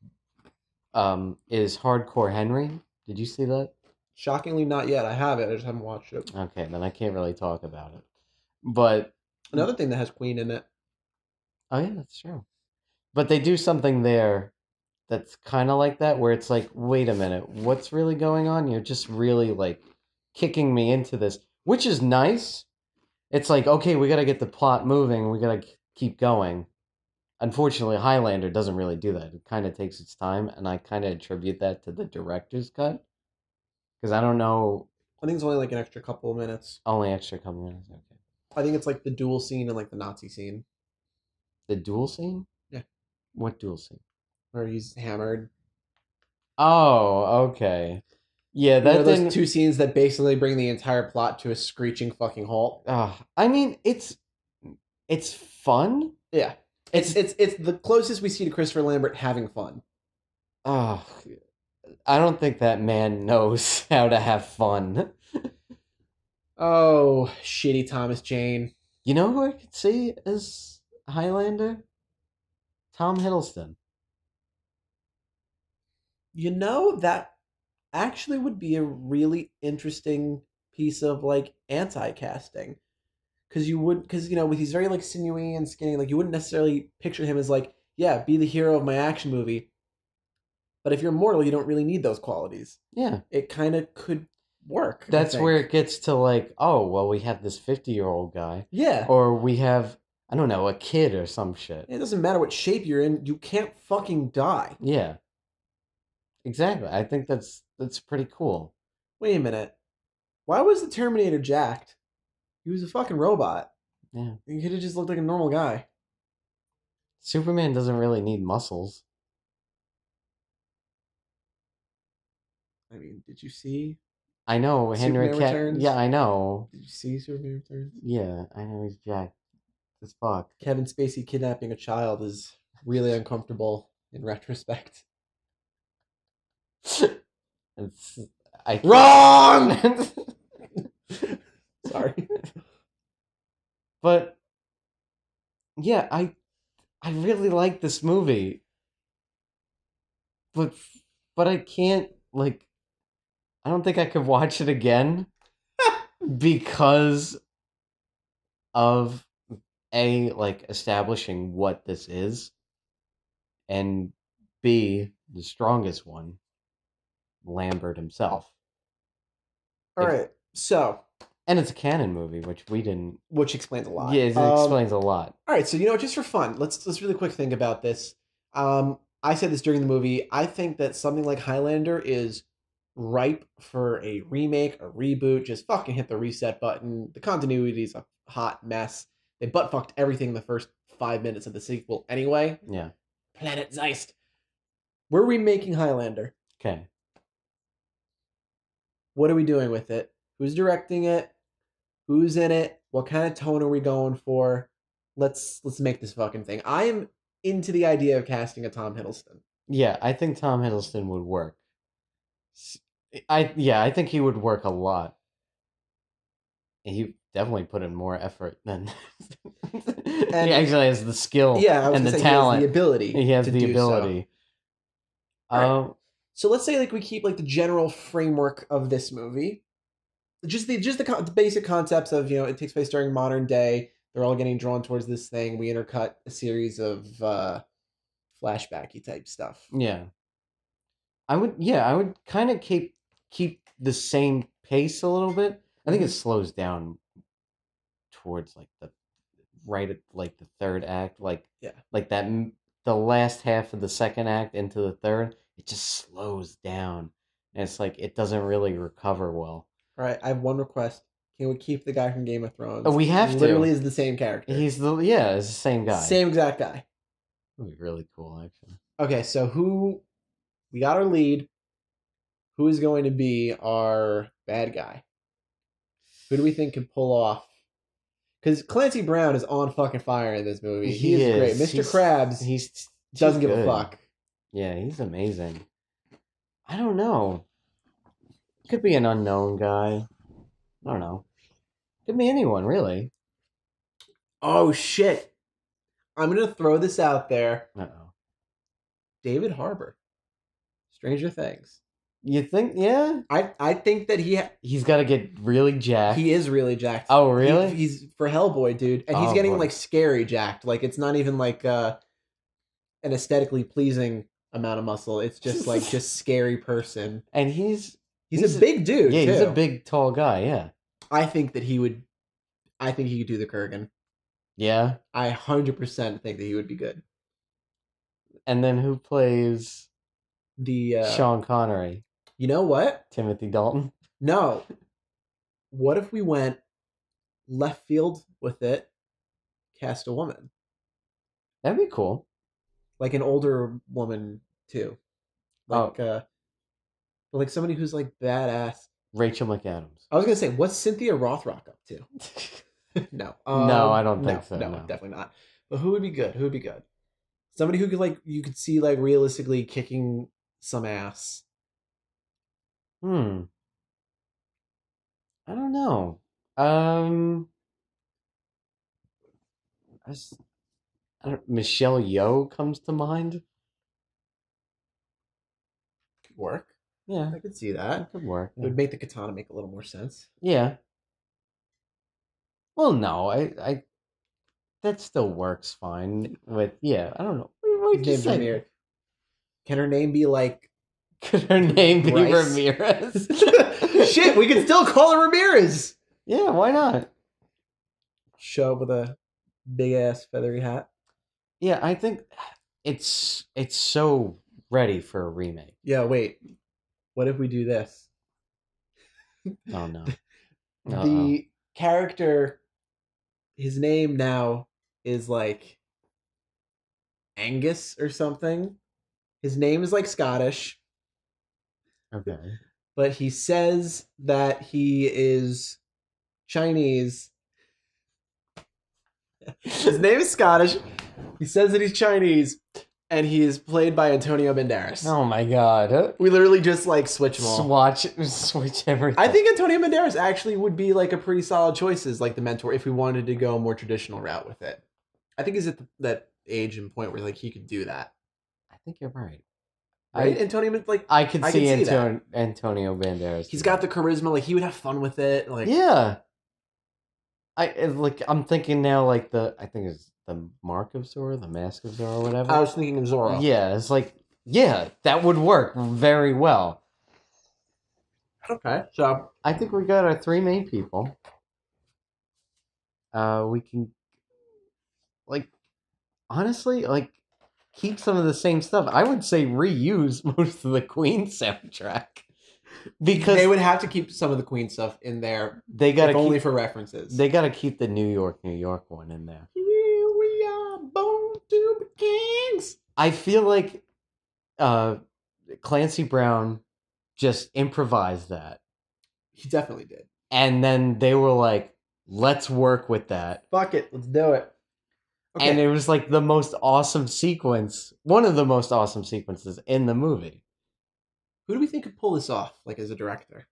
is Hardcore Henry. Did you see that? Shockingly, not yet. I have it. I just haven't watched it. Okay, then I can't really talk about it. But Another thing that has Queen in it. oh yeah, that's true. But they do something there that's kind of like that, where it's like, wait a minute, what's really going on? You're just really like kicking me into this, which is nice. It's like, okay, we got to get the plot moving. We got to keep going. Unfortunately, Highlander doesn't really do that. It kind of takes its time, and I kind of attribute that to the director's cut. Because I don't know, I think it's only like an extra couple of minutes. only extra couple minutes. Okay. I think it's like the duel scene and like the Nazi scene The duel scene? Yeah. What duel scene? where he's hammered. Oh, okay. Yeah, You know, that those didn't. two scenes that basically bring the entire plot to a screeching fucking halt. I mean, it's fun. Yeah. It's the closest we see to Christopher Lambert having fun. Oh, I don't think that man knows how to have fun. Oh, shitty Thomas Jane. You know who I could see as Highlander? Tom Hiddleston. You know, that actually would be a really interesting piece of like anti-casting. Because he's very like sinewy and skinny. Like you wouldn't necessarily picture him as like, yeah, be the hero of my action movie. But if you're mortal, you don't really need those qualities. Yeah. It kind of could work. I That's think. where it gets to like, oh, well, we have this 50-year-old guy. Yeah. Or we have, I don't know, a kid or some shit. It doesn't matter what shape you're in. You can't fucking die. Yeah. Exactly. I think that's pretty cool. Wait a minute. Why was the Terminator jacked? He was a fucking robot. Yeah. He could have just looked like a normal guy. Superman doesn't really need muscles. I mean, did you see? I know Henry Superman Cavill. Returns? Yeah, I know. Did you see Superman Returns? Yeah, I know he's jacked as fuck. Kevin Spacey kidnapping a child is really uncomfortable in retrospect. It's I Wrong! Sorry. But yeah, I really like this movie. But I can't like I don't think I could watch it again because of A, like establishing what this is, and B, the strongest one, Lambert himself. All right. So, And it's a canon movie, which we didn't. which explains a lot. Yeah, it explains a lot. All right, so just for fun, let's really quick think about this. I said this during the movie. I think that something like Highlander is ripe for a remake, a reboot. Just fucking hit the reset button. The continuity is a hot mess. They butt fucked everything in the first 5 minutes of the sequel anyway. Yeah. Planet Zeist. We're remaking Highlander. Okay. What are we doing with it? Who's directing it? Who's in it? What kind of tone are we going for? Let's make this fucking thing. I am into the idea of casting a Tom Hiddleston. Yeah, I think Tom Hiddleston would work. I think he would work a lot. He definitely put in more effort than And- he actually has the skill Yeah, I was and gonna the say talent. He has the ability. He has to the do ability. So. Right. So let's say like we keep like the general framework of this movie, just the basic concepts of it takes place during modern day. They're all getting drawn towards this thing. We intercut a series of flashbacky type stuff. Yeah. I would kind of keep the same pace a little bit. I think it slows down towards like right at like the third act, like that the last half of the second act into the third, it just slows down. And it's like it doesn't really recover well. All right, I have one request. Can we keep the guy from Game of Thrones? Oh, we have He to. literally is the same character. It's the same guy. Same exact guy. That'd be really cool, actually. Okay, so we got our lead. Who is going to be our bad guy? Who do we think can pull off? Because Clancy Brown is on fucking fire in this movie. He is great. Mr. Krabs He's doesn't give good. a fuck. Yeah, he's amazing. I don't know. Could be an unknown guy. I don't know. Could be anyone, really. Oh, shit. I'm going to throw this out there. Uh-oh. David Harbour. Stranger Things. You think? Yeah? I think that He's got to get really jacked. he is really jacked. Oh, really? He's for Hellboy, dude. And he's Oh, getting boy. like scary jacked. Like it's not even like an aesthetically pleasing amount of muscle. It's just like just scary person. And he's He's a big dude, yeah, too. he's a big, tall guy, yeah. I think he could do the Kurgan. Yeah? I 100% think that he would be good. And then who plays The Sean Connery? You know what? Timothy Dalton? No. What if we went left field with it? Cast a woman, That'd be cool. like an older woman too, like like somebody who's like badass. Rachel McAdams. I was gonna say, what's Cynthia Rothrock up to? No, No, I don't think so, No, no. definitely not. But who would be good? Who would be good? Somebody who could you could see realistically kicking some ass. I don't know. Michelle Yeoh comes to mind. Could work. Yeah, I could see that. that could work. It Yeah. would make the katana make a little more sense. Yeah. Well, no, I that still works fine with I don't know. What His did you name's say? Ramirez. Can her name be like? Could her name be Bryce? Ramirez? Shit, we can still call her Ramirez. Yeah, why not? Show up with a big ass feathery hat. Yeah, I think it's so ready for a remake. Yeah, wait. What if we do this? Oh no. The character, his name now is like Angus or something. His name is like Scottish, Okay. but he says that he is Chinese. His name is Scottish. He says that he's Chinese, and he is played by Antonio Banderas. Oh my god. We literally just switch them all. Switch everything. I think Antonio Banderas actually would be a pretty solid choice as the mentor if we wanted to go a more traditional route with it. I think he's at that age and point where he could do that. I think you're right. Right? Antonio, I could see that. Antonio Banderas. He's got the charisma. He would have fun with it. Yeah. I'm thinking now I think it's the Mark of Zorro, the Mask of Zorro, whatever. I was thinking of Zorro. Yeah, it's that would work very well. Okay, so I think we got our three main people. We can honestly keep some of the same stuff. I would say reuse most of the Queen soundtrack because they would have to keep some of the Queen stuff in there. They got to only for references. They got to keep the New York one in there. Here we are, born to be kings. I feel like Clancy Brown just improvised that. He definitely did. And then they were like, let's work with that. Fuck it, let's do it. Okay. And it was like the most awesome sequence, one of the most awesome sequences in the movie. Who do we think could pull this off, like as a director?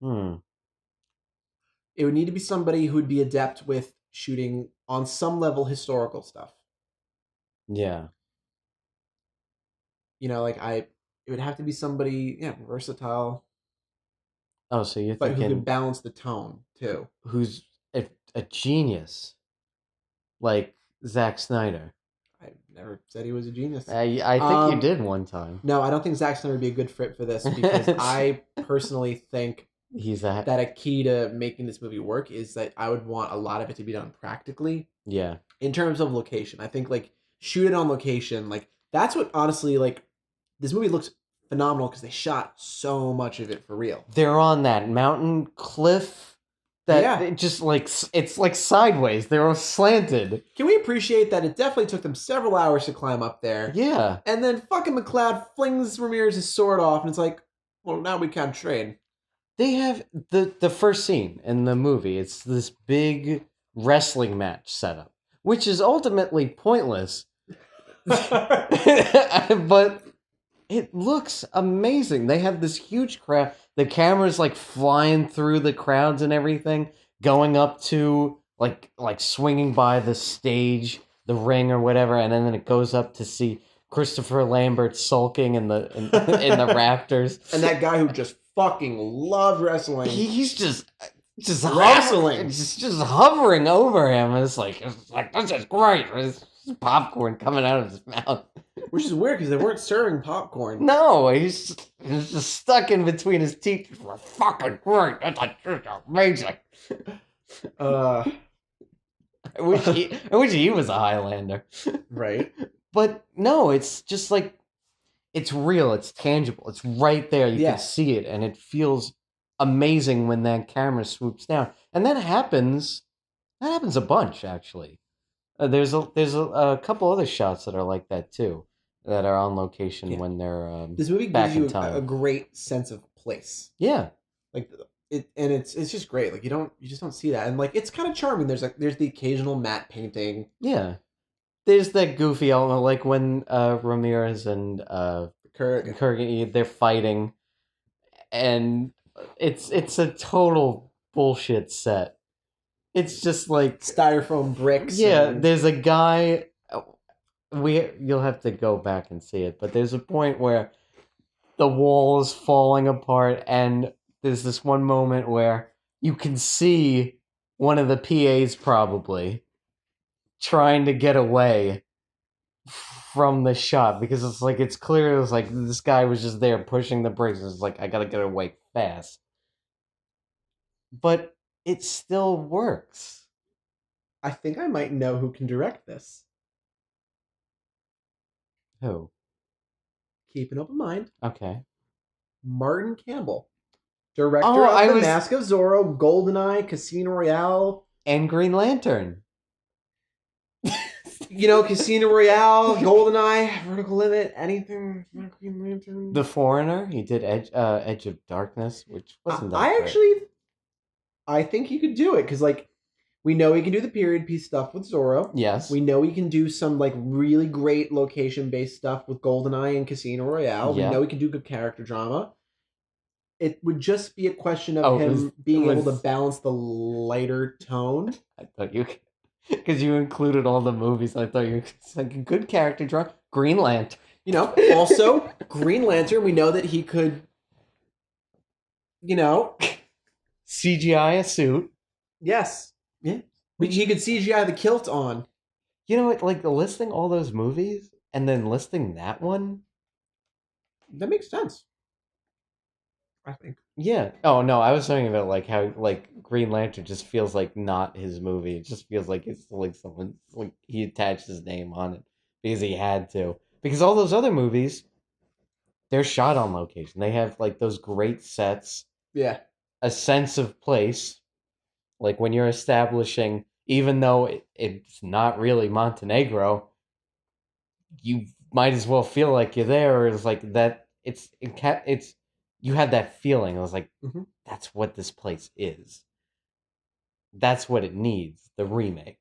It would need to be somebody who would be adept with shooting on some level historical stuff. Yeah. You know, like it would have to be somebody, versatile, Oh, so you're but who thinking can balance the tone too. who's a genius, like Zack Snyder? I never said he was a genius. I think you did one time. No, I don't think Zack Snyder would be a good fit for this because I personally think He's that a key to making this movie work is that I would want a lot of it to be done practically yeah. in terms of location. I think like shoot it on location, like that's what honestly like this movie looks phenomenal because they shot so much of it for real. They're on that mountain cliff that it just like it's like sideways. They're all slanted. Can we appreciate that it definitely took them several hours to climb up there? Yeah. And then fucking McLeod flings Ramirez's sword off and it's like, well, now we can't trade. They have the first scene in the movie. It's this big wrestling match setup, which is ultimately pointless. But it looks amazing. They have this huge crowd. The camera's like flying through the crowds and everything, going up to like swinging by the stage, the ring or whatever, and then it goes up to see Christopher Lambert sulking in the in the rafters. And that guy who just fucking loved wrestling. He's just wrestling. just hovering over him. It's like this is great. There's popcorn coming out of his mouth. Which is weird because they weren't serving popcorn. No, he's just stuck in between his teeth. We're fucking great. That's amazing. I wish he was a Highlander. Right. But no, it's just like it's real. It's tangible. It's right there. You can see it, and it feels amazing when that camera swoops down. And that happens. That happens a bunch, actually. There's a couple other shots that are like that too, that are on location when they're this movie back gives in you time. a great sense of place. Yeah, like it's just great. Like you just don't see that, and like it's kind of charming. There's the occasional matte painting. Yeah, there's that goofy element, like when Ramirez and Kurgan they're fighting, and it's a total bullshit set. It's just like styrofoam bricks. Yeah, there's a guy. You'll have to go back and see it, but there's a point where the wall is falling apart, and there's this one moment where you can see one of the PAs probably trying to get away from the shot because it's clear it was like this guy was just there pushing the brakes. It's like I gotta get away fast, but it still works. I think I might know who can direct this. Who? Keep an open mind. Okay. Martin Campbell. Director of The Mask of Zorro, GoldenEye, Casino Royale. And Green Lantern. Casino Royale, GoldenEye, Vertical Limit, anything. Green Lantern. The Foreigner. He did Edge of Darkness, which wasn't that great. I think he could do it because, like, we know he can do the period piece stuff with Zorro. Yes. We know he can do some, like, really great location-based stuff with GoldenEye and Casino Royale. Yeah. We know he can do good character drama. It would just be a question of him being able to balance the lighter tone. I thought you... Because you included all the movies. I thought you were like a good character drama. Green Lantern. Also, Green Lantern, we know that he could, CGI a suit. Yes. Yeah. He could CGI the kilt on. You know what? Like, listing all those movies and then listing that one? That makes sense. I think. Yeah. Oh, no, I was talking about, like, how, like, Green Lantern just feels like not his movie. It just feels like it's, like, someone, like, he attached his name on it because he had to. Because all those other movies, they're shot on location. They have, like, those great sets. Yeah. A sense of place, like when you're establishing, even though it's not really Montenegro, you might as well feel like you're there. Or it's like that. You had that feeling. It was like that's what this place is. That's what it needs, the remake.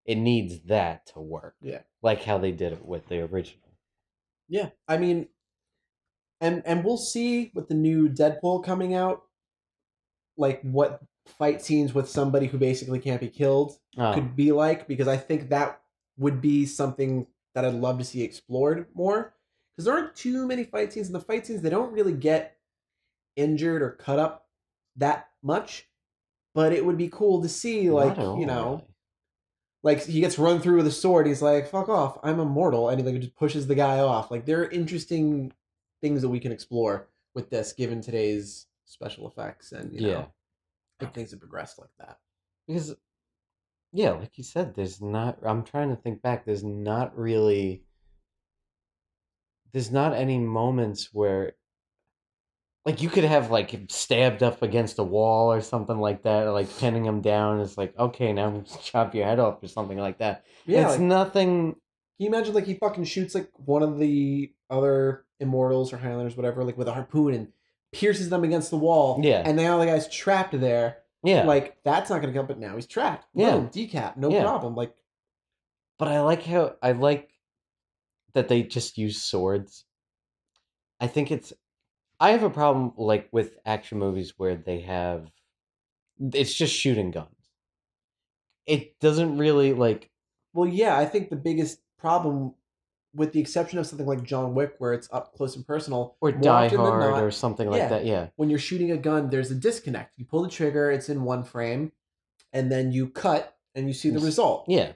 It needs that to work. Yeah. Like how they did it with the original. Yeah, I mean, and we'll see with the new Deadpool coming out, like what fight scenes with somebody who basically can't be killed Oh. could be like, because I think that would be something that I'd love to see explored more, because there aren't too many fight scenes, and the fight scenes, they don't really get injured or cut up that much, but it would be cool to see, like, Not at all, you know, really. like he gets run through with a sword, he's like, fuck off, I'm immortal, and he like just pushes the guy off. Like, there are interesting things that we can explore with this, given today's special effects, and you know, if things have progressed like that. Because, yeah, like you said, there's not, I'm trying to think back, there's not any moments where, like, you could have, like, him stabbed up against a wall or something like that, or, like, pinning him down. It's like, okay, now I'm just chop your head off or something like that. Yeah, It's like, nothing. can you imagine, like, he fucking shoots, like, one of the other Immortals or Highlanders, whatever, like, with a harpoon and pierces them against the wall. Yeah. And now the guy's trapped there. Yeah. Like, that's not going to come, but now he's trapped. Yeah. Boom, decap, no Yeah. problem. Like, But I like that they just use swords. I think I have a problem, like, with action movies where it's just shooting guns. It doesn't really, like, well, yeah, I think the biggest problem, with the exception of something like John Wick, where it's up close and personal, or more Die often than Hard not, or something like yeah. that, yeah. When you're shooting a gun, there's a disconnect. You pull the trigger, it's in one frame, and then you cut, and you see the result. Yeah.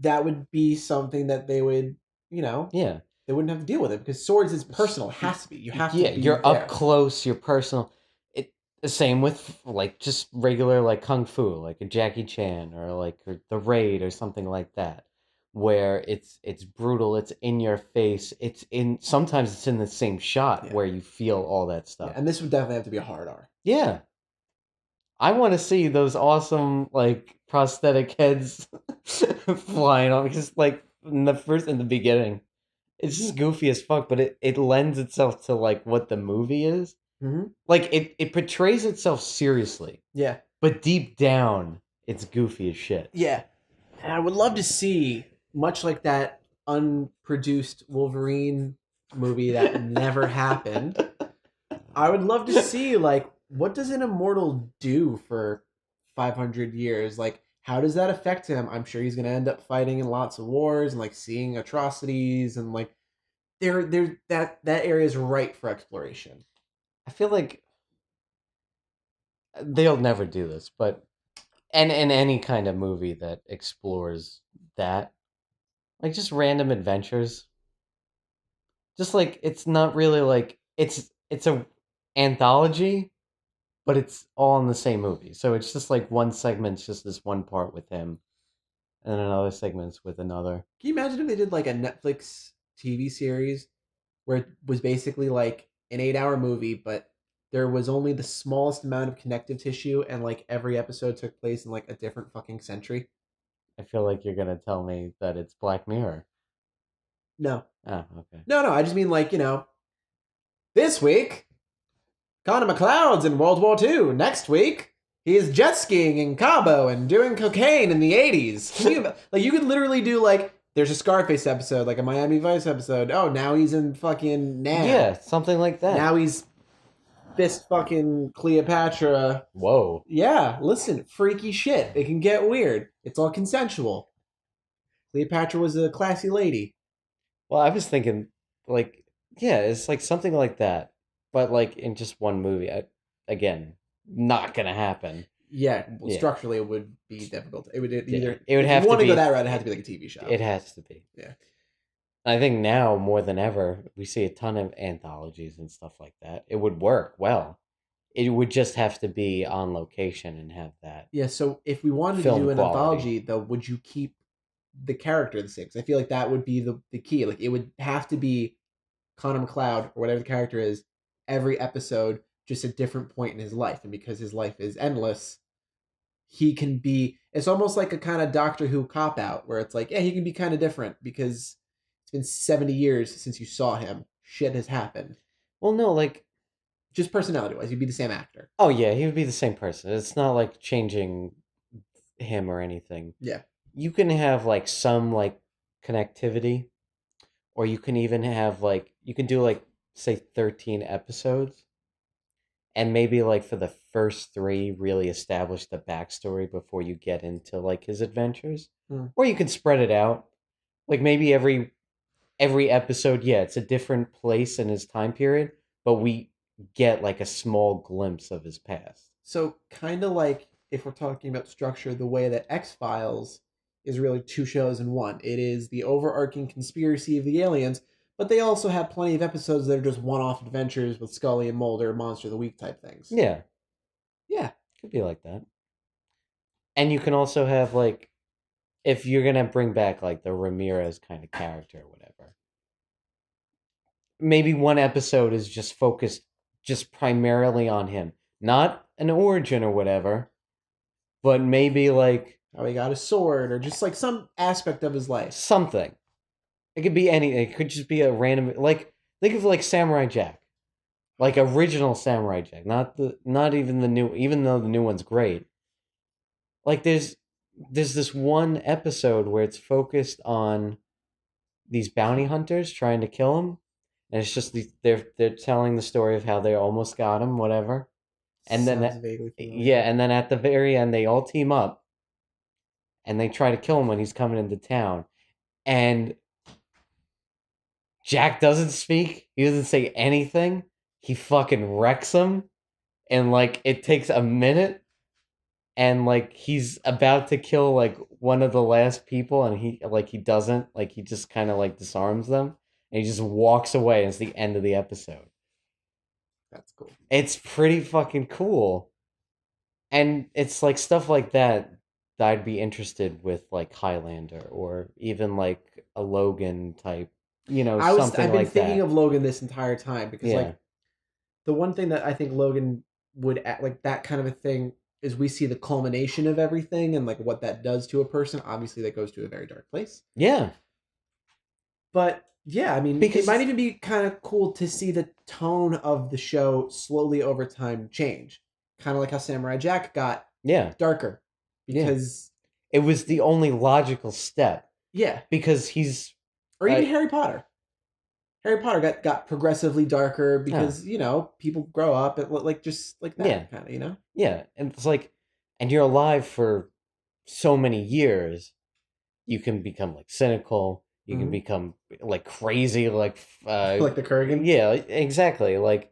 That would be something that they would, you know, Yeah. they wouldn't have to deal with it, because swords is personal. It has to be. You have to be you're there. up close, you're personal. The same with, like, just regular, like, kung fu, like a Jackie Chan or like The Raid or something like that, where it's brutal, it's in your face, sometimes it's in the same shot where you feel all that stuff. Yeah, and this would definitely have to be a hard R. Yeah. I want to see those awesome, like, prosthetic heads flying on, because, like, in the beginning, it's just goofy as fuck, but it lends itself to, like, what the movie is. Mm-hmm. Like, it portrays itself seriously, Yeah. but deep down, it's goofy as shit. Yeah. And I would love to see, much like that unproduced Wolverine movie that never happened, I would love to see, like, what does an immortal do for 500 years? Like, how does that affect him? I'm sure he's going to end up fighting in lots of wars and, like, seeing atrocities, and, like, that area is ripe for exploration. I feel like they'll never do this, but in any kind of movie that explores that, like, just random adventures, just, like, it's not really, like, it's a anthology, but it's all in the same movie. So it's just, like, one segment's just this one part with him, and then another segment's with another. Can you imagine if they did, like, a Netflix TV series where it was basically, like, an 8-hour movie, but there was only the smallest amount of connective tissue, and, like, every episode took place in, like, a different fucking century? I feel like you're gonna tell me that it's Black Mirror. No. Oh, okay. No, I just mean, like, you know, this week, Connor McLeod's in World War II. Next week, he is jet skiing in Cabo and doing cocaine in the 80s. Can you, like, you could literally do, like, there's a Scarface episode, like a Miami Vice episode. Oh, now he's in fucking Nam. Yeah, something like that. Now he's fist fucking Cleopatra. Whoa. Yeah, listen, freaky shit. It can get weird. It's all consensual. Cleopatra was a classy lady. Well, I was thinking, like, yeah, it's like something like that, but, like, in just one movie. Again, not gonna happen. Yeah, Yeah. Structurally it would be difficult. It would either. It would if have you to want to be go that route, it has to be like a TV show. It has to be. Yeah. I think now more than ever, we see a ton of anthologies and stuff like that. It would work well. It would just have to be on location and have that. Yeah. So if we wanted to Film do an quality. anthology, though, would you keep the character the same? Because I feel like that would be the key. Like, it would have to be Connor McLeod or whatever the character is. Every episode, just a different point in his life, and because his life is endless, he can be. It's almost like a kind of Doctor Who cop out, where it's like, yeah, he can be kind of different because it's been 70 years since you saw him. Shit has happened. Well, no, like, Just personality-wise, you'd be the same actor. Oh yeah, he would be the same person. It's not like changing him or anything. Yeah. You can have like some like connectivity, or you can even have like you can do like say 13 episodes, and maybe like for the first 3 really establish the backstory before you get into like his adventures. Or you can spread it out. Like maybe every episode, yeah, it's a different place in his time period, but we get like a small glimpse of his past. So kind of like if we're talking about structure, the way that X-Files is really 2 shows in one. It is the overarching conspiracy of the aliens, but they also have plenty of episodes that are just one-off adventures with Scully and Mulder, Monster of the Week type things. Yeah. Yeah. Could be like that. And you can also have like, if you're gonna bring back like the Ramirez kind of character or whatever, maybe one episode is just focused just primarily on him. Not an origin or whatever, but maybe like How he got his sword, or just like some aspect of his life. something. It could be anything. It could just be a random, like, think of like Samurai Jack. Like original Samurai Jack. Not even the new, even though the new one's great. Like there's this one episode where it's focused on these bounty hunters trying to kill him. And it's just they're telling the story of how they almost got him, whatever. And then Sounds vaguely familiar. yeah, and then at the very end they all team up and they try to kill him when he's coming into town. And Jack doesn't speak. He doesn't say anything. He fucking wrecks him. And like it takes a minute. And like he's about to kill like one of the last people, and he doesn't, like he just kind of like disarms them. And he just walks away. And it's the end of the episode. That's cool. It's pretty fucking cool. And it's like stuff like that I'd be interested with, like Highlander or even like a Logan type, something I've been like thinking that. of Logan this entire time because Yeah. like the one thing that I think Logan would like that kind of a thing is we see the culmination of everything and like what that does to a person. Obviously, that goes to a very dark place. Yeah. But yeah, I mean, Because- it might even be kind of cool to see the tone of the show slowly over time change. Kind of like how Samurai Jack got Yeah. darker. Yeah. Because, It was the only logical step yeah. because he's Or even Right. Harry Potter. Harry Potter got progressively darker because, people grow up and like just like that Yeah. kind of, yeah, and it's like, and you're alive for so many years, you can become like cynical, you can Mhm. become like crazy, like like the Kurgan. yeah, exactly, like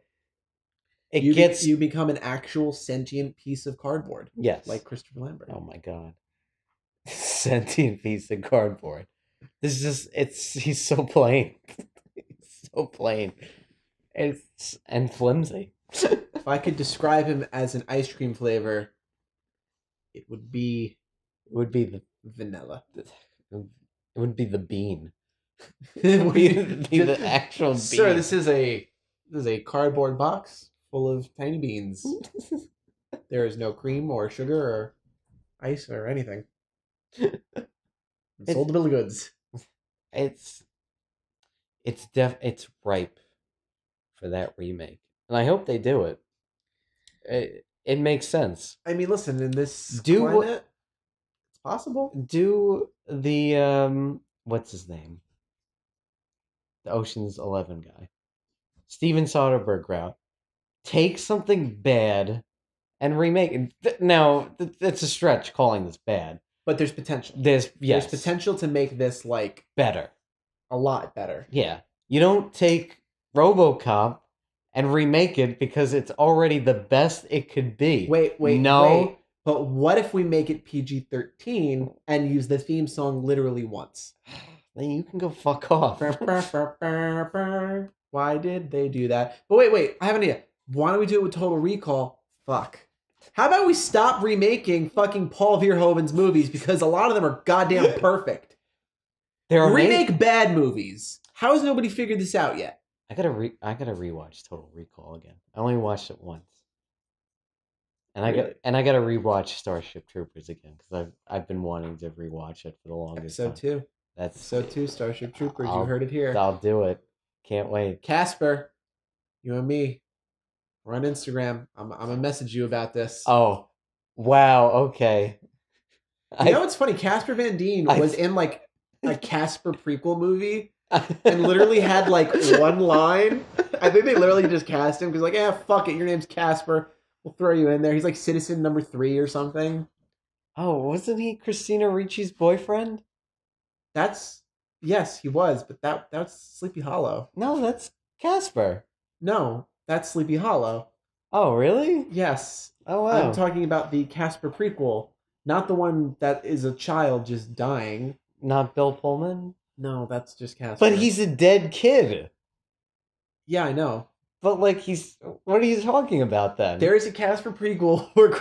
it You gets you become an actual sentient piece of cardboard, yes, like Christopher Lambert. oh my god, sentient piece of cardboard. This is just he's so plain, he's so plain, and flimsy. If I could describe him as an ice cream flavor, it would be It would be vanilla. it would be the bean. It would be the actual Sir, bean. this is a cardboard box full of tiny beans. There is no cream or sugar or ice or anything. Sold the bill of goods. It's ripe for that remake, and I hope they do it. It makes sense. I mean, listen, in this Do what- climate, it's possible. Do the what's his name? The Ocean's 11 guy, Steven Soderbergh route. Take something bad and remake it. Now it's a stretch calling this bad. But there's potential. There's There's potential to make this like better. a lot better. Yeah, you don't take RoboCop and remake it because it's already the best it could be. Wait, no. wait. But what if we make it PG-13 and use the theme song literally once? Then you can go fuck off. Why did they do that? But wait, I have an idea. Why don't we do it with Total Recall? Fuck. How about we stop remaking fucking Paul Verhoeven's movies because a lot of them are goddamn perfect. There are Remake bad movies. How has nobody figured this out yet? I gotta rewatch Total Recall again. I only watched it once, and Really? I gotta rewatch Starship Troopers again because I've been wanting to rewatch it for the longest Episode time. 2. That's Episode 2, Starship Troopers. You I'll- heard it here. I'll do it. Can't wait. Casper, you and me. We're on Instagram. I'm gonna message you about this. Oh, wow. Okay. You know what's funny? Casper Van Dien was in like a Casper prequel movie and literally had like one line. I think they literally just cast him because like, yeah, fuck it, your name's Casper. We'll throw you in there. He's like citizen number 3 or something. Oh, wasn't he Christina Ricci's boyfriend? Yes, he was, but that's Sleepy Hollow. No, that's Casper. No, that's Sleepy Hollow. Oh, really? Yes. Oh, wow. I'm talking about the Casper prequel, not the one that is a child just dying. Not Bill Pullman? No, that's just Casper. But he's a dead kid. Yeah, I know. But like what are you talking about then? There is a Casper prequel where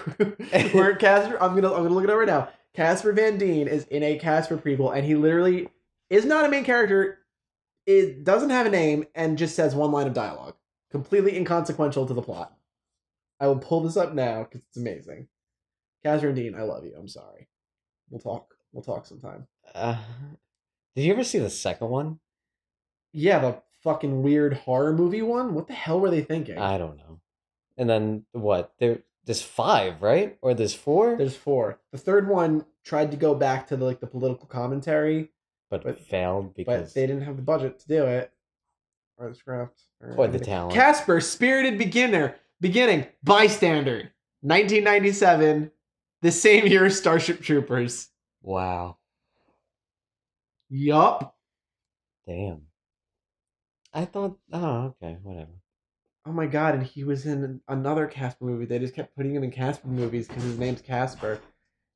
Casper. I'm gonna look it up right now. Casper Van Dien is in a Casper prequel, and he literally is not a main character. It doesn't have a name and just says one line of dialogue, completely inconsequential to the plot. I will pull this up now because it's amazing. Casper Van Dien, I love you. I'm sorry. We'll talk. We'll talk sometime. Did you ever see the second one? Yeah, the fucking weird horror movie one. What the hell were they thinking? I don't know. And then what? There's 5, right? Or there's 4? There's 4. The third one tried to go back to the political commentary, but failed because but they didn't have the budget to do it, or the script, or the talent. Casper, Spirited Beginning, Bystander, 1997, the same year as Starship Troopers. Wow. Yup. Damn. I thought. Oh, okay, whatever. Oh my god, and he was in another Casper movie. They just kept putting him in Casper movies because his name's Casper.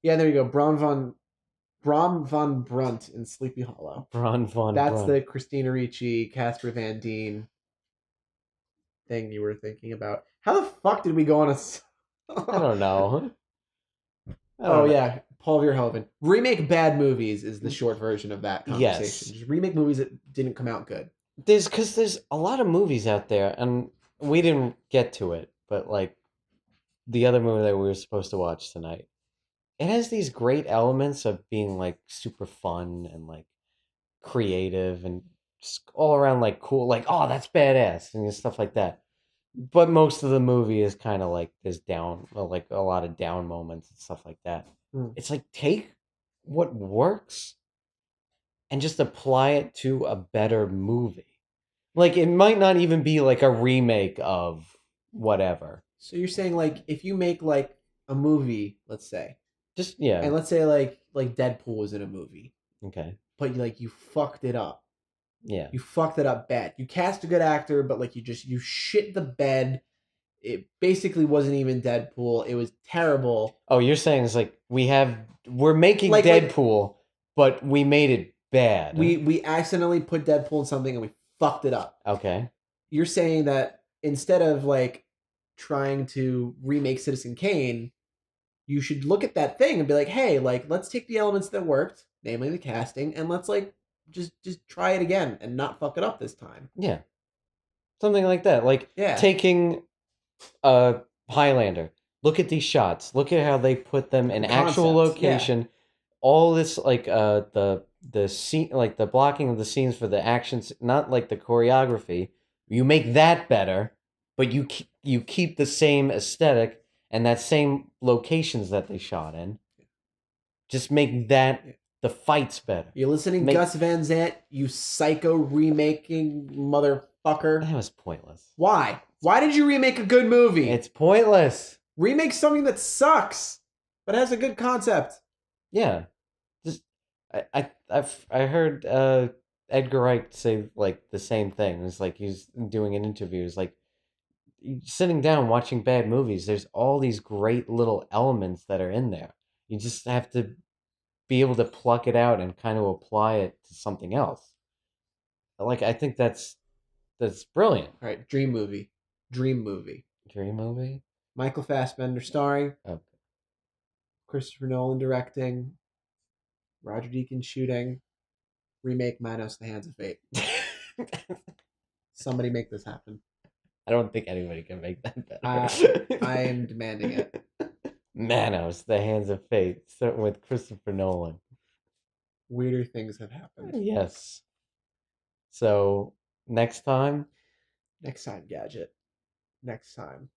Yeah, there you go. Brom von Brunt in Sleepy Hollow. Bron von That's Brunt. the Christina Ricci, Casper Van Dien thing you were thinking about. How the fuck did we go on a... I don't know. Yeah, Paul Verhoeven. Remake bad movies is the short version of that conversation. Yes. Just remake movies that didn't come out good. There's a lot of movies out there, and we didn't get to it, but like the other movie that we were supposed to watch tonight, it has these great elements of being like super fun and like creative and just all around like cool, like, oh, that's badass and stuff like that. But most of the movie is kind of like this down, like a lot of down moments and stuff like that. It's like, take what works and just apply it to a better movie. Like, it might not even be like a remake of whatever. So you're saying like if you make like a movie, let's say, Just yeah. and let's say like Deadpool was in a movie, Okay. but you fucked it up. Yeah. You fucked it up bad. You cast a good actor, but like you shit the bed. It basically wasn't even Deadpool. It was terrible. Oh, you're saying it's like we're making Like- Deadpool, but we made it bad. We accidentally put Deadpool in something and we fucked it up. Okay. You're saying that instead of like trying to remake Citizen Kane, you should look at that thing and be like, hey, like let's take the elements that worked, namely the casting, and let's like just try it again and not fuck it up this time. Yeah. Something like that. Like Yeah. taking Highlander. Look at these shots. Look at how they put them in The actual concepts, yeah. location. All this like the scene, like the blocking of the scenes for the actions, not like the choreography. You make that better, but you keep the same aesthetic and that same locations that they shot in. Just make that the fights better. You listening, Gus Van Sant, you psycho remaking motherfucker? That was pointless. Why? Why did you remake a good movie? It's pointless. Remake something that sucks, but has a good concept. Yeah, just I heard Edgar Wright say like the same thing. It's like he's doing an interview. It's like sitting down watching bad movies. There's all these great little elements that are in there. You just have to be able to pluck it out and kind of apply it to something else. Like I think that's brilliant. All right, Dream movie. Dream movie. Michael Fassbender starring. Okay. Christopher Nolan directing. Roger Deakins shooting. Remake Manos: The Hands of Fate. Somebody make this happen. I don't think anybody can make that better. I am demanding it. Manos: The Hands of Fate, starting with Christopher Nolan. Weirder things have happened. Yes. So next time, Next time, Gadget. Next time.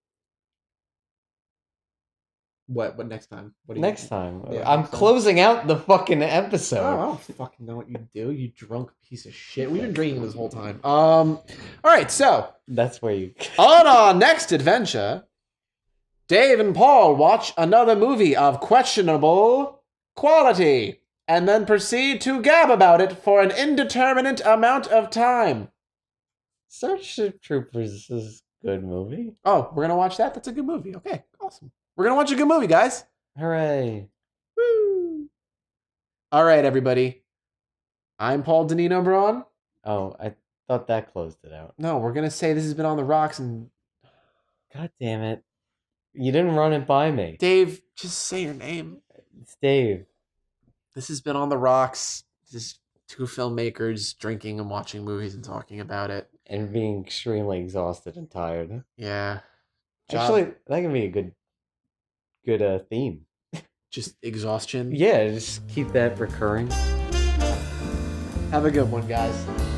What next time? What do you Next time. Yeah, I'm next time. closing out the fucking Oh, I episode. don't fucking know what you do, you drunk piece of shit. We've been drinking this whole time. All right, so That's where you. on our next adventure, Dave and Paul watch another movie of questionable quality and then proceed to gab about it for an indeterminate amount of time. Starship Troopers is a good movie. Oh, we're gonna watch that? That's a good movie. Okay, awesome. We're gonna watch a good movie, guys. Hooray. Woo! All right, everybody. I'm Paul Danino Braun. Oh, I thought that closed it out. No, we're gonna say this has been on the rocks, and God damn it. You didn't run it by me. Dave, just say your name. It's Dave. This has been on the rocks. Just two filmmakers drinking and watching movies and talking about it. And being extremely exhausted and tired. Yeah. Actually, that can be a good theme. Just exhaustion. Yeah, just keep that recurring. Have a good one, guys.